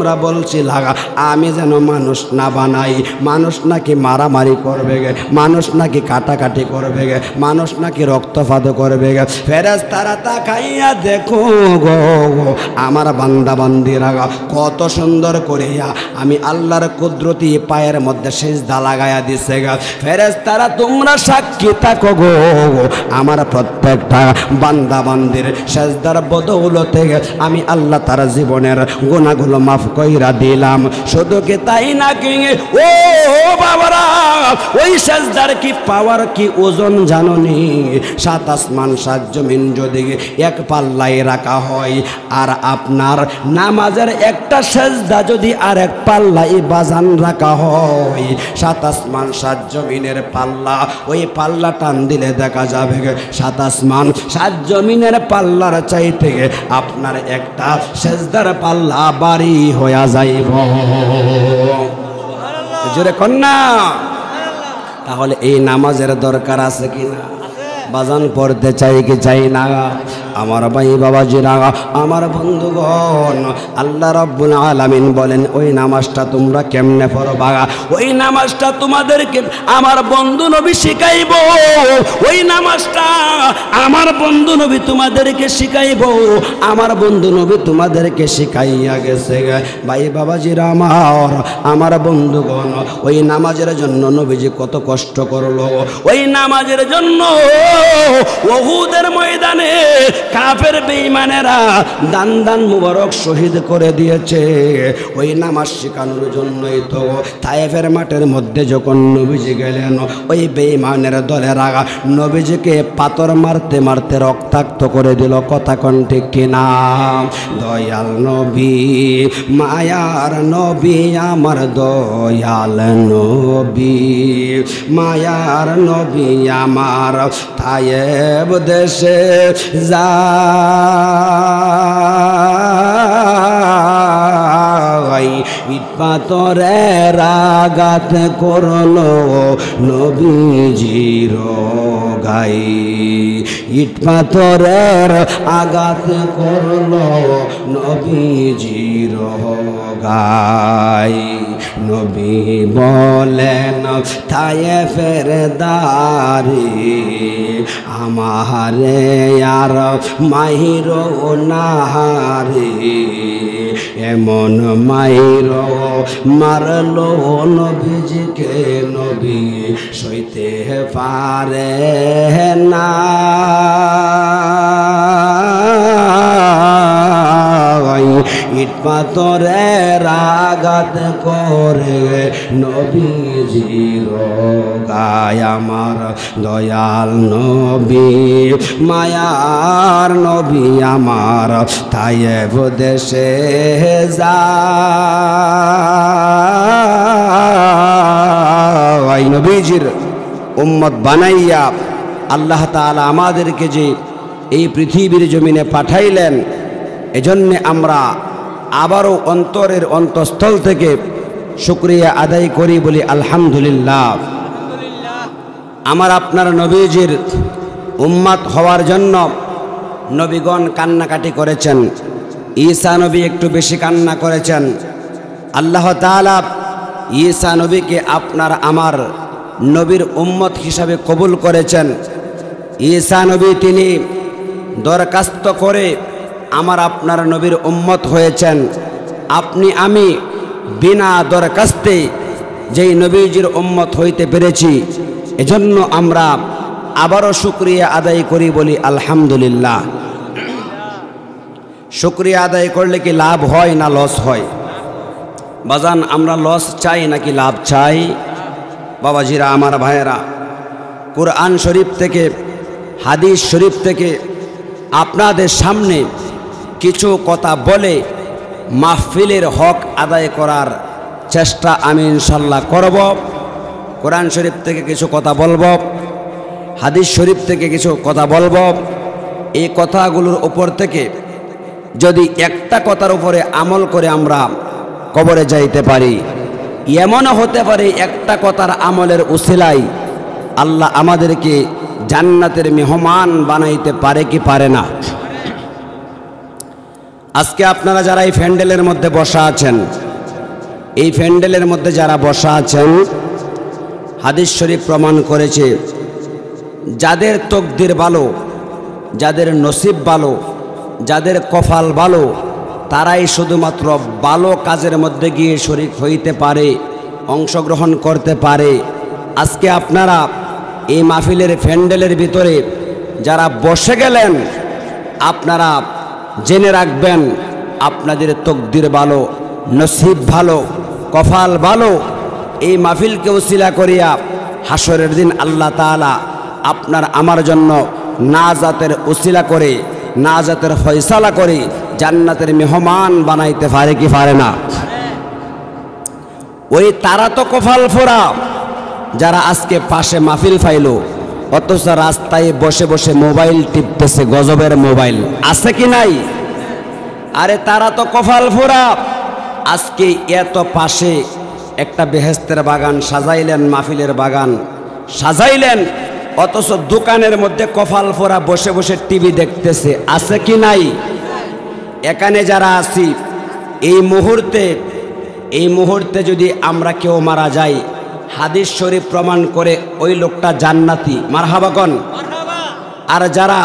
তোমরা বলছি লাগা আমি যেন মানুষ না বানাই। মানুষ নাকি মারামারি করবে গে, মানুষ নাকি কাটাকাটি করবে গে, মানুষ নাকি রক্তপাত করবে গে। ফেরেশতারা তাকাইয়া দেখো গো আমার বান্দা বান্দিরা কত সুন্দর করিয়া আমি আল্লাহর কুদরতি পায়ের মধ্যে সিজদা লাগাইয়া দিছে গে। ফেরেশতারা তোমরা সাক্ষী থাকো গো আমার প্রত্যেকটা বান্দা বান্দির সিজদার বদৌলতে আমি আল্লাহ তার জীবনের গুনাহগুলো মাফ কইরা দিলাম। শুধু কি তাই নাকি ও বাবারা, ওই সিজদার কি পাওয়ার কি ওজন জানোনি? 7 আসমান 7 জমিন যদি এক পাল্লায় রাখা হয়, আর আপনার নামাজের একটা সিজদা যদি আর এক পাল্লায় বাজান রাখা হয়, 7 আসমান 7 জমিনের পাল্লা, ওই পাল্লা টান দিলে দেখা যাবে 7 আসমান 7 জমিনের পাল্লার চাইতে আপনার একটা সিজদার পাল্লা বাড়ি হয়ে যাইব। জোরে কন্যা। তাহলে এই নামাজের দরকার আছে কিনা? বাজান পড়তে চাই কি চাই না? আমার ভাই বাবাজিরা, আমার বন্ধুগণ, আল্লাহ রাব্বুল আলামিন বলেন ওই নামাজটা তোমরা কেমনে পড়বা? ওই নামাজটা তোমাদেরকে আমার বন্ধু নবী শিখাইব। ওই নামাজটা আমার বন্ধু নবী তোমাদেরকে শিখাইব। আমার বন্ধু নবী তোমাদেরকে শিখাইয়া গেছে। ভাই বাবাজিরা আমার বন্ধুগণ, ওই নামাজের জন্য নবীজি কত কষ্ট করলো। ওই নামাজের জন্য উহুদের ময়দানে কাফের বেঈমানেরা দান দান মুবারক শহীদ করে দিয়েছে। ওই নামাজ শেখানোর জন্যই তো তায়েফের মাঠের মধ্যে যখন নবীজি গেলেন, ওই বেঈমানের দলেরা নবীজিকে পাথর মারতে মারতে রক্তাক্ত করে দিল। কথা কোন ঠিক কিনা? দয়াল নবী, মায়ার নবী, আমার দয়াল নবী, মায়ার নবী আমার তায়েব দেশে যাই, ইট পাথরের আঘাত করলো নবীজির গাই, ইট পাথরের আঘাত করলো নবীজির গাই। নবী বলেন তায়েফের দারি আমারে আর মাহির নাহারে, এমন মাহির মারলো নবীজিকে নবী সইতে পারে না। ইট পাথরের আঘাত করে নবীজির গায়, আমার দয়াল নবী, মায়ার নবী আমার তায়েব দেশে যায়। নবীজির উম্মত বানাইয়া আল্লাহ তাআলা আমাদেরকে যে এই পৃথিবীর জমিনে পাঠাইলেন, এজন্যে আমরা আবারও অন্তরের অন্তঃস্থল থেকে শুকরিয়া আদায় করি, বলি আলহামদুলিল্লাহ। আমার আপনার নবীজির উম্মত হওয়ার জন্য নবীগণ কান্নাকাটি করেছেন। ঈসা নবী একটু বেশি কান্না করেছেন। আল্লাহ তাআলা ঈসা নবীকে আপনার আমার নবীর উম্মত হিসাবে কবুল করেছেন। ঈসা নবী তিনি দরখাস্ত করে আমার আপনার নবীর উম্মত হয়েছেন। আপনি আমি বিনা দরখাস্তে যেই নবীজির উম্মত হইতে পেরেছি, এজন্য আমরা আবারও শুকরিয়া আদায় করি, বলি আলহামদুলিল্লাহ। শুকরিয়া আদায় করলে কি লাভ হয় না লস হয়? বাজান, আমরা লস চাই নাকি লাভ চাই? বাবাজিরা, আমার ভাইয়েরা, কুরআন শরীফ থেকে হাদিস শরীফ থেকে আপনাদের সামনে কিছু কথা বলে মাহফিলের হক আদায় করার চেষ্টা আমি ইনশাল্লাহ করব। কোরআন শরীফ থেকে কিছু কথা বলবো, হাদিস শরীফ থেকে কিছু কথা বলবো। এই কথাগুলোর উপর থেকে যদি একটা কথার উপরে আমল করে আমরা কবরে যাইতে পারি, এমনও হতে পারে একটা কথার আমলের উসিলায় আল্লাহ আমাদেরকে জান্নাতের মেহমান বানাইতে পারে কি পারে না? আজকে আপনারা যারা এই প্যান্ডেলের মধ্যে বসা আছেন, এই প্যান্ডেলের মধ্যে যারা বসা আছেন, হাদিস শরীফ প্রমাণ করেছে যাদের তকদির ভালো, যাদের নসিব ভালো, যাদের কপাল ভালো, তারাই শুধুমাত্র ভালো কাজের মধ্যে গিয়ে শরীক হইতে পারে, অংশগ্রহণ করতে পারে। আজকে আপনারা এই মাহফিলের প্যান্ডেলের ভিতরে যারা বসে গেলেন, আপনারা জেনে রাখবেন আপনাদের তকদির ভালো, নসিব ভালো, কপাল ভালো। এই মাহফিলকে উসিলা করিয়া হাসরের দিন আল্লাহ তাআলা আপনার আমার জন্য নাজাতের উসিলা করে, নাজাতের ফয়সালা করে জান্নাতের মেহমান বানাইতে পারে কি পারে না? ওই তারা তো কপাল ফোড়া যারা আজকে পাশে মাহফিল পাইলো, অথচ রাস্তায় বসে বসে মোবাইল টিপতেছে, গজবের মোবাইল আছে কি নাই? আরে তারা তো কপাল ফোড়া। আজকে এত পাশে একটা বেহেশতের বাগান সাজাইলেন, মাহফিলের বাগান সাজাইলেন, অথচ দোকানের মধ্যে কপাল ফোড়া বসে বসে টিভি দেখতেছে, আছে কি নাই? এখানে যারা আছি এই মুহূর্তে যদি আমরা কেউ মারা যাই, হাদিস শরীফ প্রমাণ করে ওই লোকটা জান্নাতি, মারহাবা কোন। আর যারা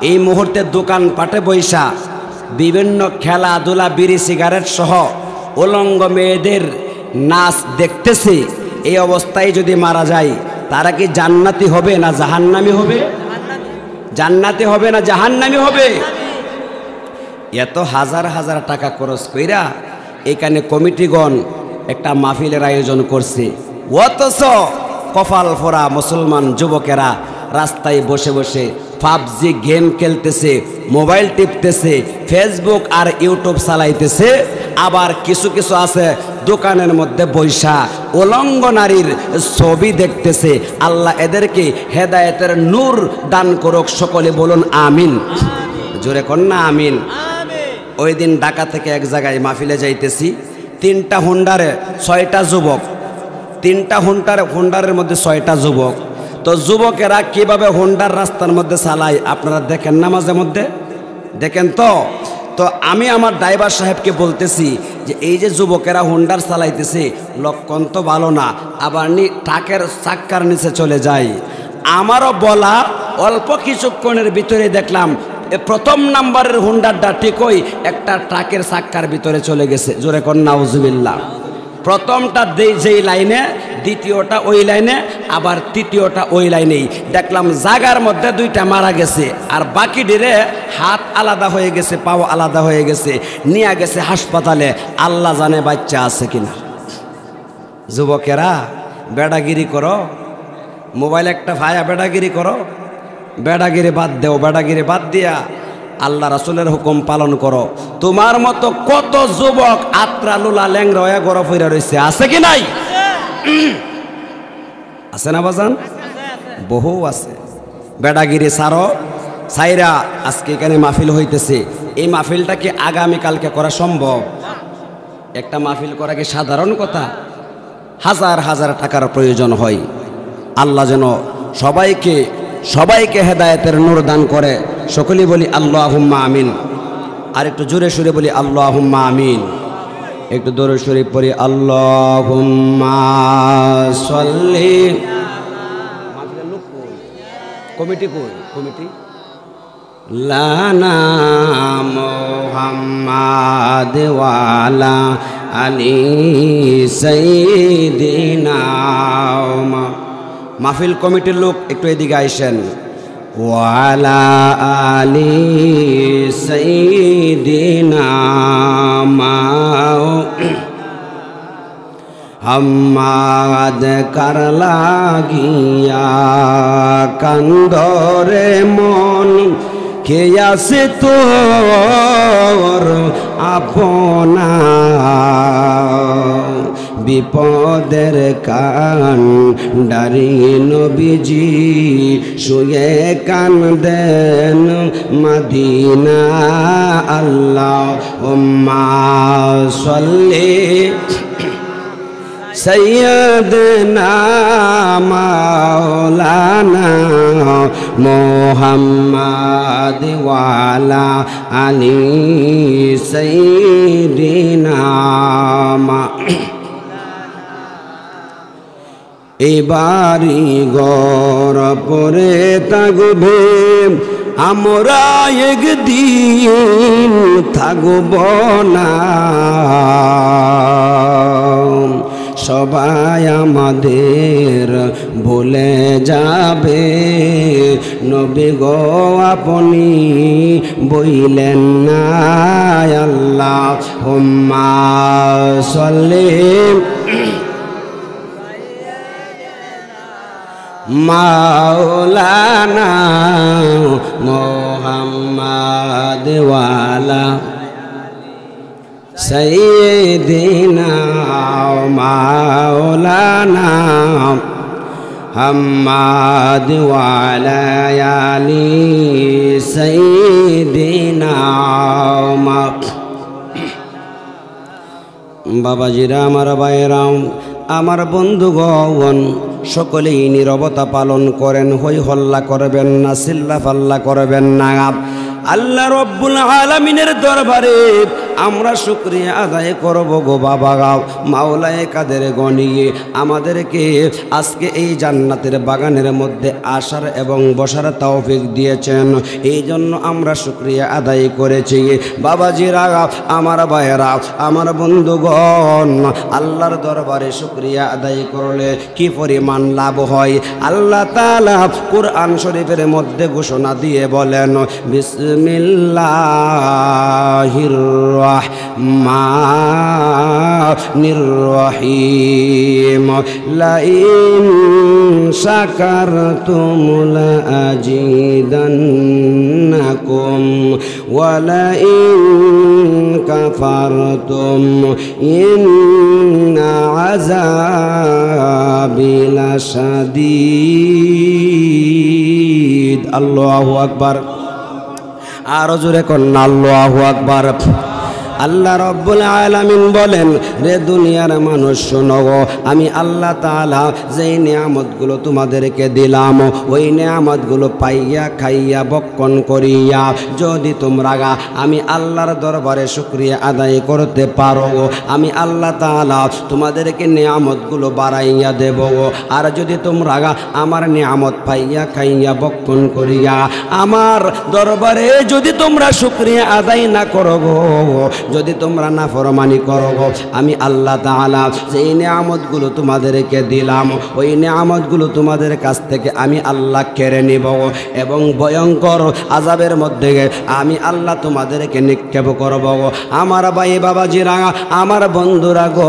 এই মুহূর্তে দোকান পাটে বৈশা বিভিন্ন খেলাধুলা, বিড়ি সিগারেট সহ উলঙ্গ মেয়েদের নাচ দেখতেছে, এই অবস্থায় যদি মারা যায়, তারা কি জান্নাতি হবে না জাহান্নামী হবে? জান্নাতি হবে না জাহান্নামী হবে? এত হাজার হাজার টাকা খরচ কইরা এখানে কমিটিগণ একটা মাহফিলের আয়োজন করছে, অথচ কপাল ফোড়া মুসলমান যুবকেরা রাস্তায় বসে বসে পাবজি গেম খেলতেছে, মোবাইল টিপতেছে, ফেসবুক আর ইউটিউব চালাইতেছে। আবার কিছু কিছু আছে দোকানের মধ্যে বৈশা উলঙ্গ নারীর ছবি দেখতেছে। আল্লাহ এদেরকে হেদায়েতের নূর দান করুক, সকলে বলুন আমিন। জোরে কর না আমিন। ওই দিন ঢাকা থেকে এক জায়গায় মাহফিলে যাইতেছি, 3টা হুন্ডারে 6টা যুবক, 3টা হুন্ডারের মধ্যে 6টা যুবক। তো যুবকেরা কিভাবে হুন্ডার রাস্তার মধ্যে চালায় আপনারা দেখেন না, মাঝে মধ্যে দেখেন তো। তো আমি আমার ড্রাইভার সাহেবকে বলতেছি যে এই যে যুবকেরা হুন্ডার চালাইতেছে, লক্ষণ তো ভালো না, আবার ট্রাকের চাক্কার নিচে চলে যায়। আমারও বলা অল্প কিছুক্ষণের ভিতরে দেখলাম প্রথম নাম্বারের হুন্ডারটা ঠিকই একটা ট্রাকের চাক্কার ভিতরে চলে গেছে। জোরে কর নাউজুবিল্লাহ। প্রথমটা যেই লাইনে, দ্বিতীয়টা ওই লাইনে, আবার তৃতীয়টা ওই লাইনেই। দেখলাম জাগার মধ্যে 2টা মারা গেছে, আর বাকি ডিরে হাত আলাদা হয়ে গেছে, পাও আলাদা হয়ে গেছে, নিয়ে গেছে হাসপাতালে। আল্লাহ জানে বাচ্চা আছে কিনা। যুবকেরা বেড়াগিরি করো, মোবাইল একটা ভায়া বেড়াগিরি করো, বেড়াগিরি বাদ দেও, বেড়াগিরি বাদ দিয়া আল্লাহ রাসূলের হুকুম পালন করো। তোমার মতো কত যুবক আত্রা লুলা ল্যাংরা হয়ে গড় ফিরা রয়েছে, আছে কি নাই? আছে না বাজান? বহু আছে। বেড়াগিরি সারো, সাইরা আজকে এখানে মাহফিল হইতেছে। এই মাহফিলটা কি আগামীকালকে করা সম্ভব? একটা মাহফিল করা কি সাধারণ কথা? হাজার হাজার টাকার প্রয়োজন হয়। আল্লাহ যেন সবাইকে হেদায়েতের নূর দান করে। সকলেই বলি আল্লাহুম্মা আমিন। আর একটু জোরে সুরে বলি আল্লাহুম্মা আমিন। একটু দরুদ শরীফ পড়ি, আল্লাহুম্মা সাল্লি। কমিটি কই? কমিটি লানা মুহাম্মাদ ওয়ালা আলী সাইয়্যিদিনা। মাহফিল কমিটির লোক একটু এদিকে আইসেন। ওয়ালা আলী সাইয়্যিদিনা হাম্মাদ কার লাগিয়া কান্দরে মন, কে আছে তোর আপনা বিপদের কান ডারি নবীজি শুয়ে কান্দেন মদিনা। আল্লাহুম্মা সাল্লি সৈয়দনা মাওলানা মুহাম্মদ ওয়ালা আলি সাইয়্যিদিনা এবারি গর পরে থাকবে আমরা একদিন থাকব না সবাই আমাদের ভুলে যাবে নবী গো আপনি বইলেন না আল্লাহুম্মা সাল্লি মাওলানা মুহাম্মদ ওয়ালা সাইয়্যিদিনা মাওলানা মুহাম্মদ ওয়ালা আলি সাইয়্যিদিনা বাবাজিরা আমার ভাইরাম আমার বন্ধুগণ সকলেই নীরবতা পালন করেন হই হল্লা করবেন না চিল্লা পাল্লা করবেন না আল্লাহ রব্বুল আলামিনের দরবারে আমরা শুকরিয়া আদায় করব গো বাবা মাওলায়ে কাদের গনিয়ে আমাদেরকে আজকে এই জান্নাতের বাগানের মধ্যে আসার এবং বসার তৌফিক দিয়েছেন এই জন্য আমরা শুকরিয়া আদায় করেছি বাবাজিরা আমার ভাইয়েরা আমার বন্ধুগণ আল্লাহর দরবারে শুকরিয়া আদায় করলে কি পরিমাণ লাভ হয় আল্লাহ তাআলা কুরআন শরীফের মধ্যে ঘোষণা দিয়ে বলেন বিসমিল্লাহির রহমানির রহিম লাইন শাকারতুম লাজিদান্নাকুম ওয়া লাইন কাফারতুম ইন্না আযাবি লাশাদীদ আল্লাহু আকবার আর জোরে কন্না আল্লাহু আকবার আল্লাহ রব্বুল আলামিন বলেন রে দুনিয়ার মানুষ শোনো আমি আল্লাহ তাআলা যেই নিয়ামতগুলো তোমাদেরকে দিলাম ওই নিয়ামতগুলো পাইয়া খাইয়া বক্ষণ করিয়া যদি তোমরা আমি আল্লাহর দরবারে শুকরিয়া আদায় করতে পারো আমি আল্লাহ তাআলা তোমাদেরকে নিয়ামতগুলো বাড়াইয়া দেব আর যদি তোমরা আমার নিয়ামত পাইয়া খাইয়া বক্ষণ করিয়া আমার দরবারে যদি তোমরা শুকরিয়া আদায় না করো যদি তোমরা নাফরমানি করো আমি আল্লাহ তাআলা যেই নিয়ামতগুলো তোমাদেরকে দিলাম ওই নিয়ামতগুলো তোমাদের কাছ থেকে আমি আল্লাহ কেড়ে নিব এবং ভয়ঙ্কর আযাবের মধ্যে আমি আল্লাহ তোমাদেরকে নিক্ষেপ করব আমার ভাই বাবাজিরা আমার বন্ধুরা গো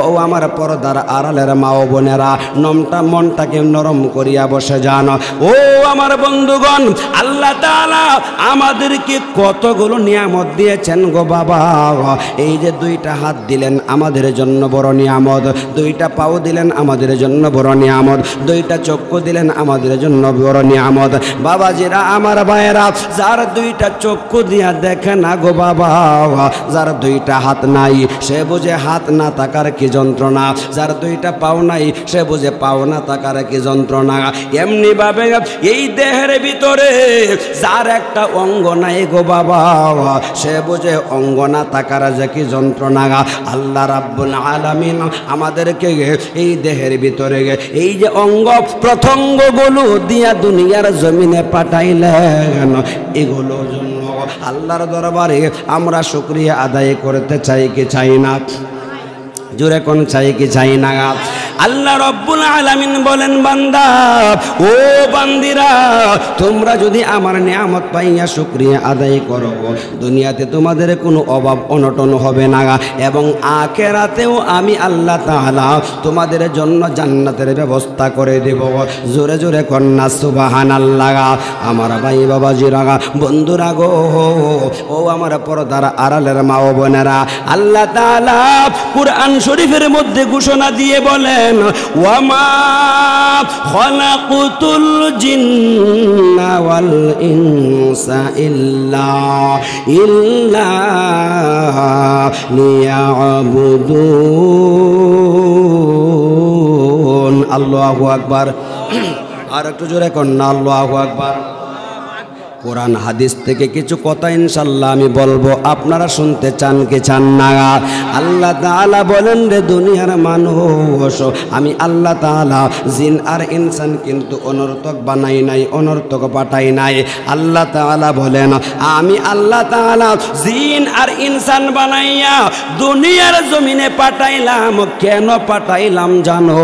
ও আমার পর্দার আড়ালের মা ও বোনেরা মনটাকে নরম করিয়া বসে যান ও আমার বন্ধুগণ আল্লাহ তাআলা আমাদেরকে কতগুলো নিয়ামত দিয়েছেন গো বাবা এই যে দুইটা হাত দিলেন আমাদের জন্য বড় নিয়ামত দুইটা পাও দিলেন আমাদের জন্য বড় নিয়ামত দুইটা চক্ষু দিলেন আমাদের জন্য বড় নিয়ামত বাবাজিরা আমার ভাইয়েরা যার দুইটা চক্ষু দিয়া দেখে না গো বাবা যার দুইটা হাত নাই সে বুঝে হাত না থাকার কি যন্ত্রণা যার দুইটা পাও নাই সে বুঝে পাও না থাকার কি যন্ত্রণা এমনি ভাবে এই দেহের ভিতরে যার একটা অঙ্গ নাই গো বাবা সে বুঝে অঙ্গ না থাকার যে কি যন্ত্রণা আল্লাহ রাব্বুল আলামিন আমাদেরকে এই দেহের ভিতরে এই যে অঙ্গ প্রত্যঙ্গগুলো দিয়া দুনিয়ার জমিনে পাঠাইলেন এগুলোর জন্য আল্লাহর দরবারে আমরা শুকরিয়া আদায় করতে চাই কি চাই না জোরে কোন চাই কি চাই না আল্লাহ রব্বুল আলামিন বলেন বান্দা ও বান্দিরা তোমরা যদি আমার নিয়ামত পাইয়া শুকরিয়া আদায় করো দুনিয়াতে তোমাদের কোনো অভাব অনটন হবে না এবং আখিরাতেও আমি আল্লাহ তাআলা তোমাদের জন্য জান্নাতের ব্যবস্থা করে দেব জোরে জোরে কন্না সুবহানাল্লাহ আমার ভাই বাবাজিরা বন্ধুরা গো ও আমার পর্দার আড়ালের মা ও বোনেরা আল্লাহ তাআলা কুরআন শরীফের মধ্যে ঘোষণা দিয়ে বলেন ওয়ামা খালাকুতুল জিন্না ওয়াল ইনসা ইল্লা লিয়াবুদুন আল্লাহু আকবার। আর একটু জোরে কন্যা আল্লাহু আকবার। কোরআন হাদিস থেকে কিছু কথা ইনশাল্লাহ আমি বলবো, আপনারা শুনতে চান কি চান না? আল্লাহ তাআলা বলেন, রে দুনিয়ার মানুষ, আমি আল্লাহ তাআলা জিন আর ইনসান কিন্তু অনর্থক বানাই নাই, অনর্থক পাঠাই নাই। আল্লাহ তাআলা বলেন, আমি আল্লাহ তাআলা জিন আর ইনসান বানাইয়া দুনিয়ার জমিনে পাঠাইলাম। কেন পাঠাইলাম জানো?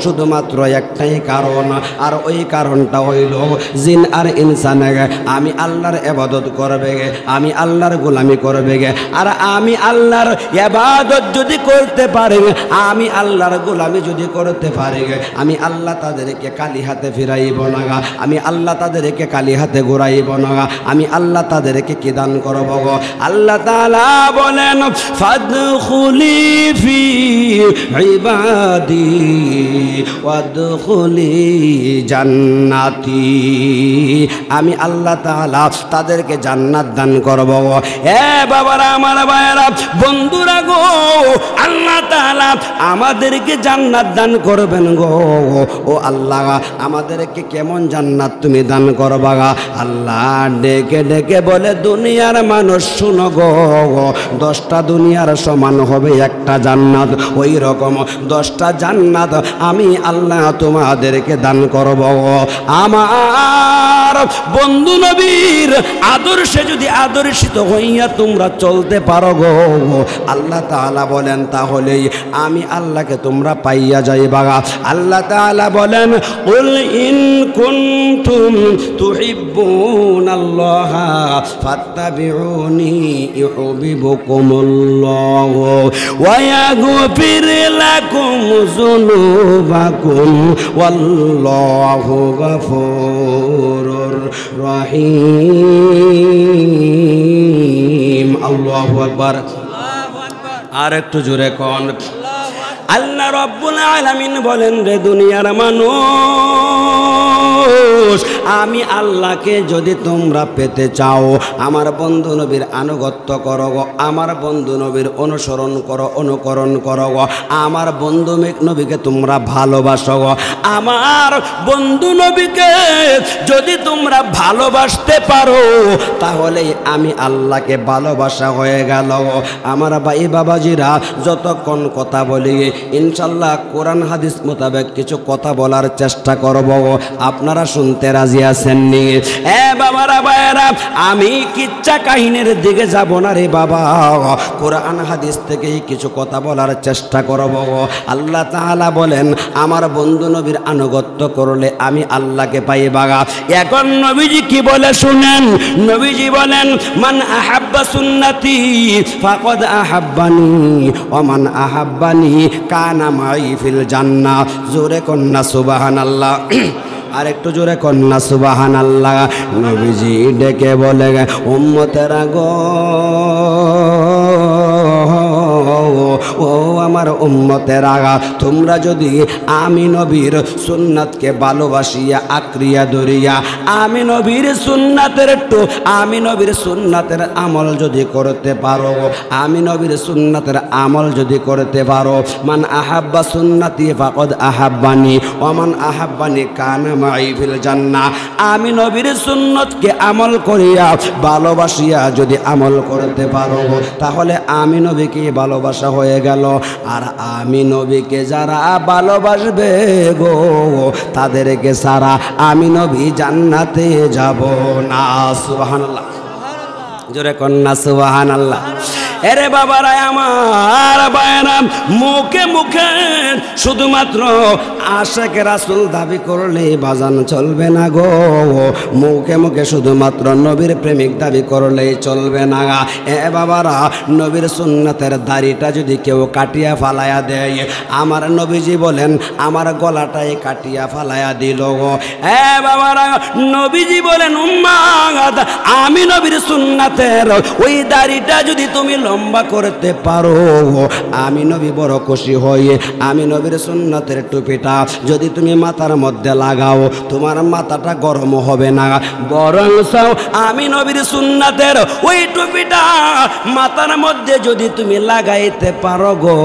শুধুমাত্র একটাই কারণ, আর ওই কারণটা হইল জিন আর ইনসান আমি আল্লাহর ইবাদত করবে গে, আমি আল্লাহর গোলামি করবে গে। আর আমি আল্লাহর ইবাদত যদি করতে পারে, আমি আল্লাহর গোলামি যদি করতে পারে, আমি আল্লাহ তাদেরকে খালি হাতে ফিরাইব না, আমি আল্লাহ তাদেরকে খালি হাতে ঘুরাইব না, আমি আল্লাহ তাদেরকে কি দান করব গো? আল্লাহ তাআলা বলেন, ফাদখুলি ফি ইবাদি ওয়াদখুলি জান্নাতি। আমি আল্লাহ তাআলা তাদেরকে জান্নাত দান করব। এ বাবারা, আমার ভাইয়েরা, বন্ধুরা গো, আল্লাহ তাআলা আমাদেরকে জান্নাত দান করবেন গো। ও আল্লাহ, আমাদেরকে কেমন জান্নাত তুমি দান করবা? আল্লাহ ডেকে ডেকে বলে, দুনিয়ার মানুষ শুনো গো, 10টা দুনিয়ার সমান হবে একটা জান্নাত। ওই রকম 10টা জান্নাত আমি আল্লাহ তোমাদেরকে দান করব। আমার বন্ধু নবীর আদর্শে যদি আদর্শিত হইয়া তোমরা চলতে পারো গো, আল্লাহ তাআলা বলেন, তাহলেই আমি আল্লাহকে তোমরা পাইয়া যাইবা। আল্লাহ তাআলা বলেন, কুল ইন কুনতুম তুহিব্বুনাল্লাহ ফাত্তাবিউনি ইউহিব্বুকুমুল্লাহ ওয়া ইয়াগফির লাকুম যুনুবাকুম ওয়াল্লাহু গফুরুর রহিম। আল্লাহু আকবার। আর একটু জোরে কোন আল্লাহ রাব্বুল আলামিন বলেন, রে দুনিয়ার মানুষ, আমি আল্লাহকে যদি তোমরা পেতে চাও, আমার বন্ধু নবীর আনুগত্য করো গো, আমার বন্ধু নবীর অনুসরণ করো, অনুকরণ করো গো, আমার বন্ধু নবীকে তোমরা ভালোবাসো গো। আমার বন্ধু নবীকে যদি তোমরা ভালোবাসতে পারো, তাহলে আমি আল্লাহকে ভালোবাসা হয়ে গেল। আমার ভাই বাবাজিরা, যতক্ষণ কথা বলি ইনশাল্লাহ কোরআন হাদিস মোতাবেক কিছু কথা বলার চেষ্টা করব। আপনারা শুনতে রাজি আছেন নি? এ বাবারা, ভাইয়েরা, আমি কিচ্ছা কাহিনীর দিকে যাব না রে বাবা, কোরআন হাদিস থেকেই কিছু কথা বলার চেষ্টা করব। আল্লাহ তাআলা বলেন, আমার বন্ধু নবীর আনুগত্য করলে আমি আল্লাহকে পাইবা। এখন নবীজি কি বলে শুনেন। নবীজি বলেন, মান আহাব্বা সুন্নতি ফাকাদ আহাব্বানি ওয়া মান আহাব্বানি কানা মাই ফিল জান্নাহ। জোরে কন্না সুবহানাল্লাহ। আর একটু জোরে কন্না সুবহানাল্লাহ। নবীজি ডেকে বলে, উম্মতেরা গো, ও আমার উম্মতেরা, তোমরা যদি আমি নবীর সুন্নাতকে ভালোবাসিয়া আঁকড়িয়া ধরিয়া আমি নবীর সুন্নাতের আমল যদি করতে পারো, আমি নবীর সুন্নাতের আমল যদি করতে পারো, মান আহাব্বা সুন্নতি ফাকাদ আহাব্বানি ওয়া মান আহাব্বানি কানা মাই ফিল জান্নাহ। আমি নবীর সুন্নতকে আমল করিয়া ভালোবাসিয়া যদি আমল করতে পারো, তাহলে আমি নবীকে ভালোবাসা হয়ে গেল। আর আমি নবীকে যারা ভালোবাসবে গো, তাদেরকে সারা আমি নবী জান্নাতে যাব না। সুবহানাল্লাহ। জোরে কন্না সুবহানাল্লাহ। এরে বাবারা, আমার ভাইয়েরা, মুখে মুখে শুধুমাত্র আশিক রাসূল দাবি করলে বাজান চলবে না গো। মুখে মুখে শুধুমাত্র নবীর প্রেমিক দাবি করলেই চলবে না। এ বাবারা, নবীর সুন্নাতের দাড়িটা যদি কেউ কাটিয়া ফালাইয়া দেয়, আমার নবীজি বলেন আমার গলাটাই কাটিয়া ফালাইয়া দিল গো। এ বাবারা, নবীজি বলেন, উম্মাত, আমি নবীর সুন্নাতের ওই দাড়িটা যদি তুমি লম্বা করতে পারো, আমি নবী বড় খুশি হই। আমি নবীর সুন্নতের টুপিটা যদি তুমি মাথার মধ্যে লাগাও, তোমার মাথাটা গরম হবে না, বরং আমি নবীর সুন্নতের ওই টুপিটা মাথার মধ্যে যদি তুমি লাগাইতে পারো গো,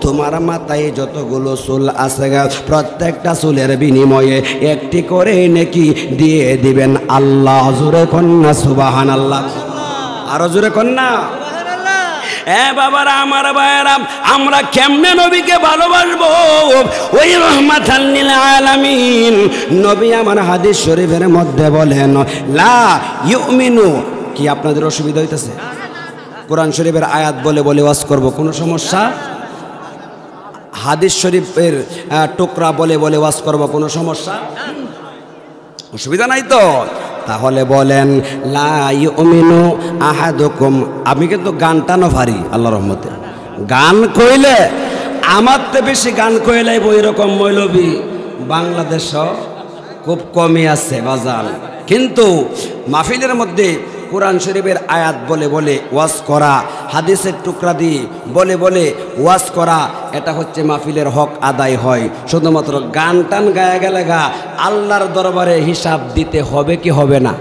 তোমার মাথায় যতগুলো চুল আছে প্রত্যেকটা চুলের বিনিময়ে একটি করে নেকি দিয়ে দিবেন আল্লাহ। জোরে কন্যা সুবহানাল্লাহ, আরো জোরে কন্যা। বাবারা, আমার ভাইয়েরা, আমরা কেমনে নবীকে ভালোবাসবো? ওই রাহমাতাল লিল আলামিন নবী আমার হাদিস শরীফের মধ্যে বলেন, লা ইউমিনু। কি আপনাদের অসুবিধা হইতেছে? কোরআন শরীফের আয়াত বলে বলে ওয়াজ করব, কোনো সমস্যা? হাদিস শরীফের টুকরা বলে বলে ওয়াজ করব, কোনো সমস্যা? অসুবিধা নাই তো? তাহলে বলেন, লা ইউমিনু আহাদুকুম। আমি কিন্তু গান টানো ভারী আল্লাহর রহমতে। গান কইলে আমার তো বেশি গান কইলে ওই রকম মৌলবী বাংলাদেশ খুব কমই আছে বাজান। কিন্তু মাহফিলের মধ্যে কোরআন শরীফের আয়াত বলে বলে ওয়াজ করা, হাদিসের টুকরা দিয়ে বলে বলে ওয়াজ করা, এটা হচ্ছে মাহফিলের হক আদায় হয়। শুধুমাত্র গান টান গায়ে গেলে আল্লাহর দরবারে হিসাব দিতে হবে কি হবে না?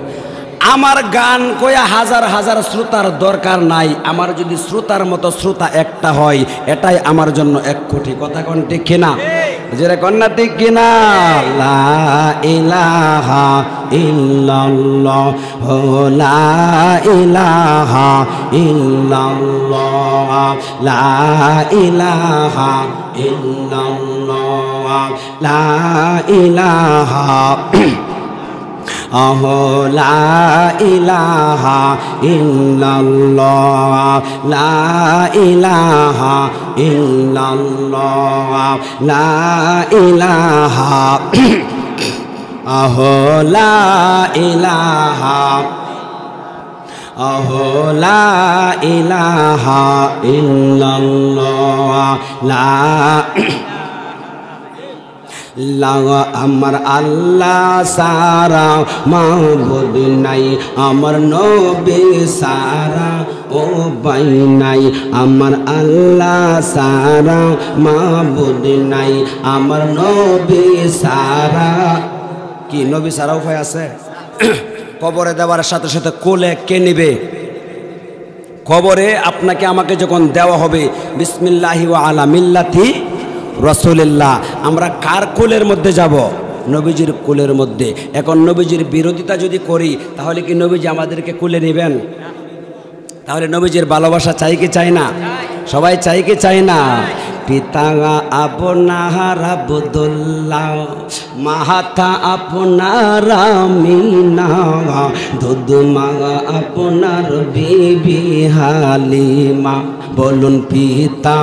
আমার গান কয়া হাজার হাজার শ্রোতার দরকার নাই, আমার যদি শ্রোতার মতো শ্রোতা একটা হয় এটাই আমার জন্য 1 কোটি। কথা কোন ঠিক কিনা? যেটা কন্যা ঠিক কিনা? লা ইলাহা ইল্লাল্লাহ, লা ইলাহা ইল্লাল্লাহ, লা ইলাহা ইল্লাল্লাহ, লা ইলাহা লা ইলাহা ইল্লাল্লাহ, লা ইলাহা ইল্লাল্লাহ, লা ইলাহা লা ইলাহা লা ইলাহা ইল্লাল্লাহ, লা আমার আল্লাহ সারা মাবুদ নাই, আমার নবী সারা ও বাই নাই। আমার আল্লাহ সারা মাবুদ নাই, আমার নবী সারা। কি নবী সারা উপায় আছে? কবরে দেওয়ার সাথে সাথে কোলে কে নেবে? কবরে আপনাকে আমাকে যখন দেওয়া হবে, বিসমিল্লাহি ওয়া আলা মিল্লাতি রাসূলিল্লাহ, আমরা কার কোলের মধ্যে যাব? নবীজির কোলের মধ্যে। এখন নবীজির বিরোধিতা যদি করি তাহলে কি নবীজি আমাদেরকে কোলে নেবেন? তাহলে নবীজির ভালোবাসা চাই কি চাই না? সবাই চাই কি চাই না? পিতা আপনার আব্দুল্লাহ, মাতা আপনার আমিনা, দুধমা আপনার বিবি হালিমা। বলুন পিতা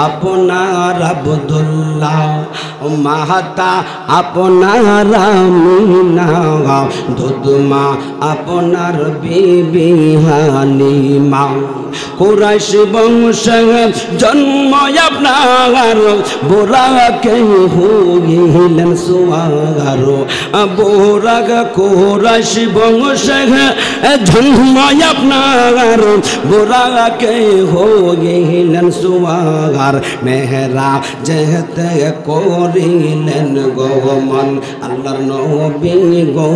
আপনার আব্দুল্লাহ, মাতা আপনার আমিনা, দুধমা আপনার বিবি হালিমা। কুরাইশ বংশে জন্ম আপনার, বোরাকে হইলেন সুয়ার। বোরাক কুরাইশ বংশে জন্ম আপনার, বোরাকে হইলেন সুয়ার। মেহরা যেতে করিলেন গোমন, আল্লাহর নবী গো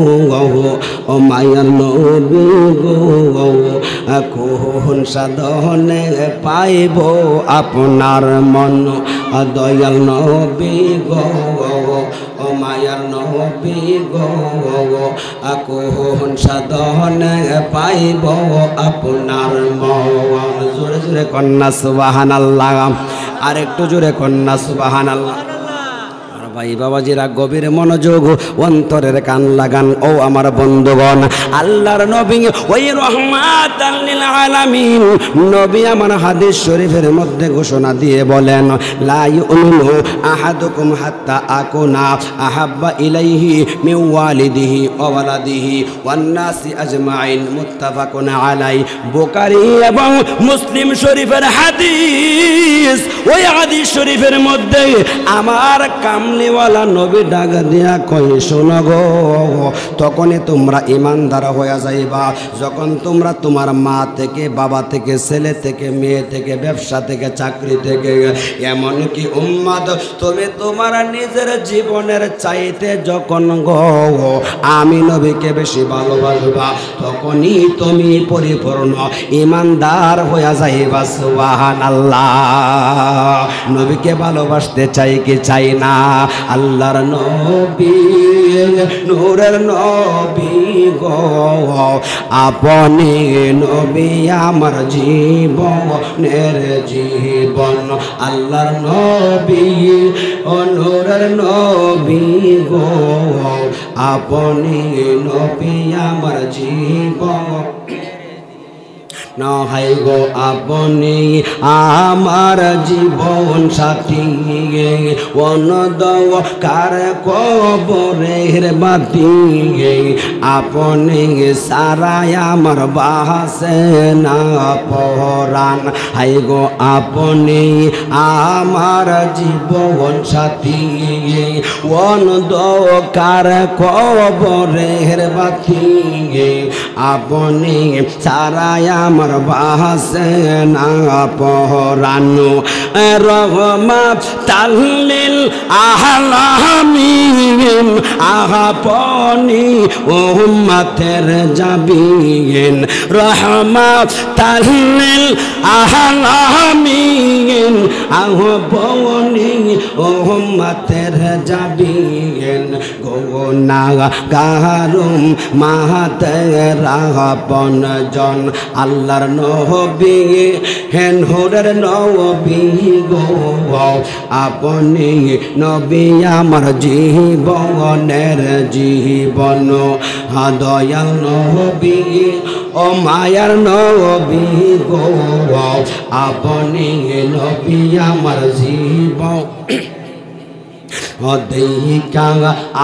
ও মায়ার নবী গো, কোন সাধনে পাইব আপনার মন, দয়াল নবী গো ও মায়ার নবী গো, কোন সাধনে পাইব আপনার মন। জোরে জোরে কন্যা সুবহানাল্লাহ, আর একটু জোরে কন্যা সুবহানাল্লাহ। ভাই বাবাজিরা গভীর মনোযোগ, অন্তরের কান লাগান ও আমার বন্ধুগণ। আল্লাহর নবী ওই রাহমাতাল লিল আলামিন নবী আমার হাদিস শরীফের মধ্যে ঘোষণা দিয়ে বলেন, লা ইউমিনু আহাদুকুম হাত্তা আকুনা আহাব্বা ইলাইহি মিন ওয়ালিদিহি ওয়া ওয়ালাদিহি ওয়ান নাসি আজমাইন। মুত্তাফাকুন আলাই। বুখারী এবং মুসলিম শরীফের হাদিস। ওই হাদিস শরীফের মধ্যে আমার কামলি কামলিওয়ালা নবী ডাক দিয়া কই শোনো গো, তখনই তোমরা ইমানদার হয়ে যাইবা যখন তোমরা তোমার মা থেকে, বাবা থেকে, ছেলে থেকে, মেয়ে থেকে, ব্যবসা থেকে, চাকরি থেকে, এমনকি উম্মত তুমি তোমার নিজের জীবনের চাইতে যখন গো আমি নবীকে বেশি ভালোবাসবা, তখনই তুমি পরিপূর্ণ ইমানদার হয়ে যাইবা। সুবহানাল্লাহ। নবীকে ভালোবাসতে চাই কি চাই না? আল্লাহর নবী নূরের নবী গো, আপনি নবী আমার জীবনের জীবন। আল্লাহর নবী ও নূরের নবী গো, আপনি নবী আমার জীবন। নহাই গো আপনি আমার জীবন সাথী, অনদও কার কবরের বাতি, আপনি সারাই আমার বাসে না পরাণ। হাই গো আপনি আমার জীবন সাথী, অনদও কার কবরের বাতি, আপনি সারাই আমার বাসে না পরানো। রহমাতাল লিল আলামিন আপনি উম্মতের জাবিন। রহমাতাল লিল আলামিন আপনি উম্মতের জাবিন। গুনাহগারুম মাহাতের আপন জন। আল্লাহর নবী হে নূরের নবী গো, আপনি নবী আমার জীবনের জীবন। দয়াল নবী ও মায়ার নবী গো, আপনি নবী আমার জীবন। দেখিকা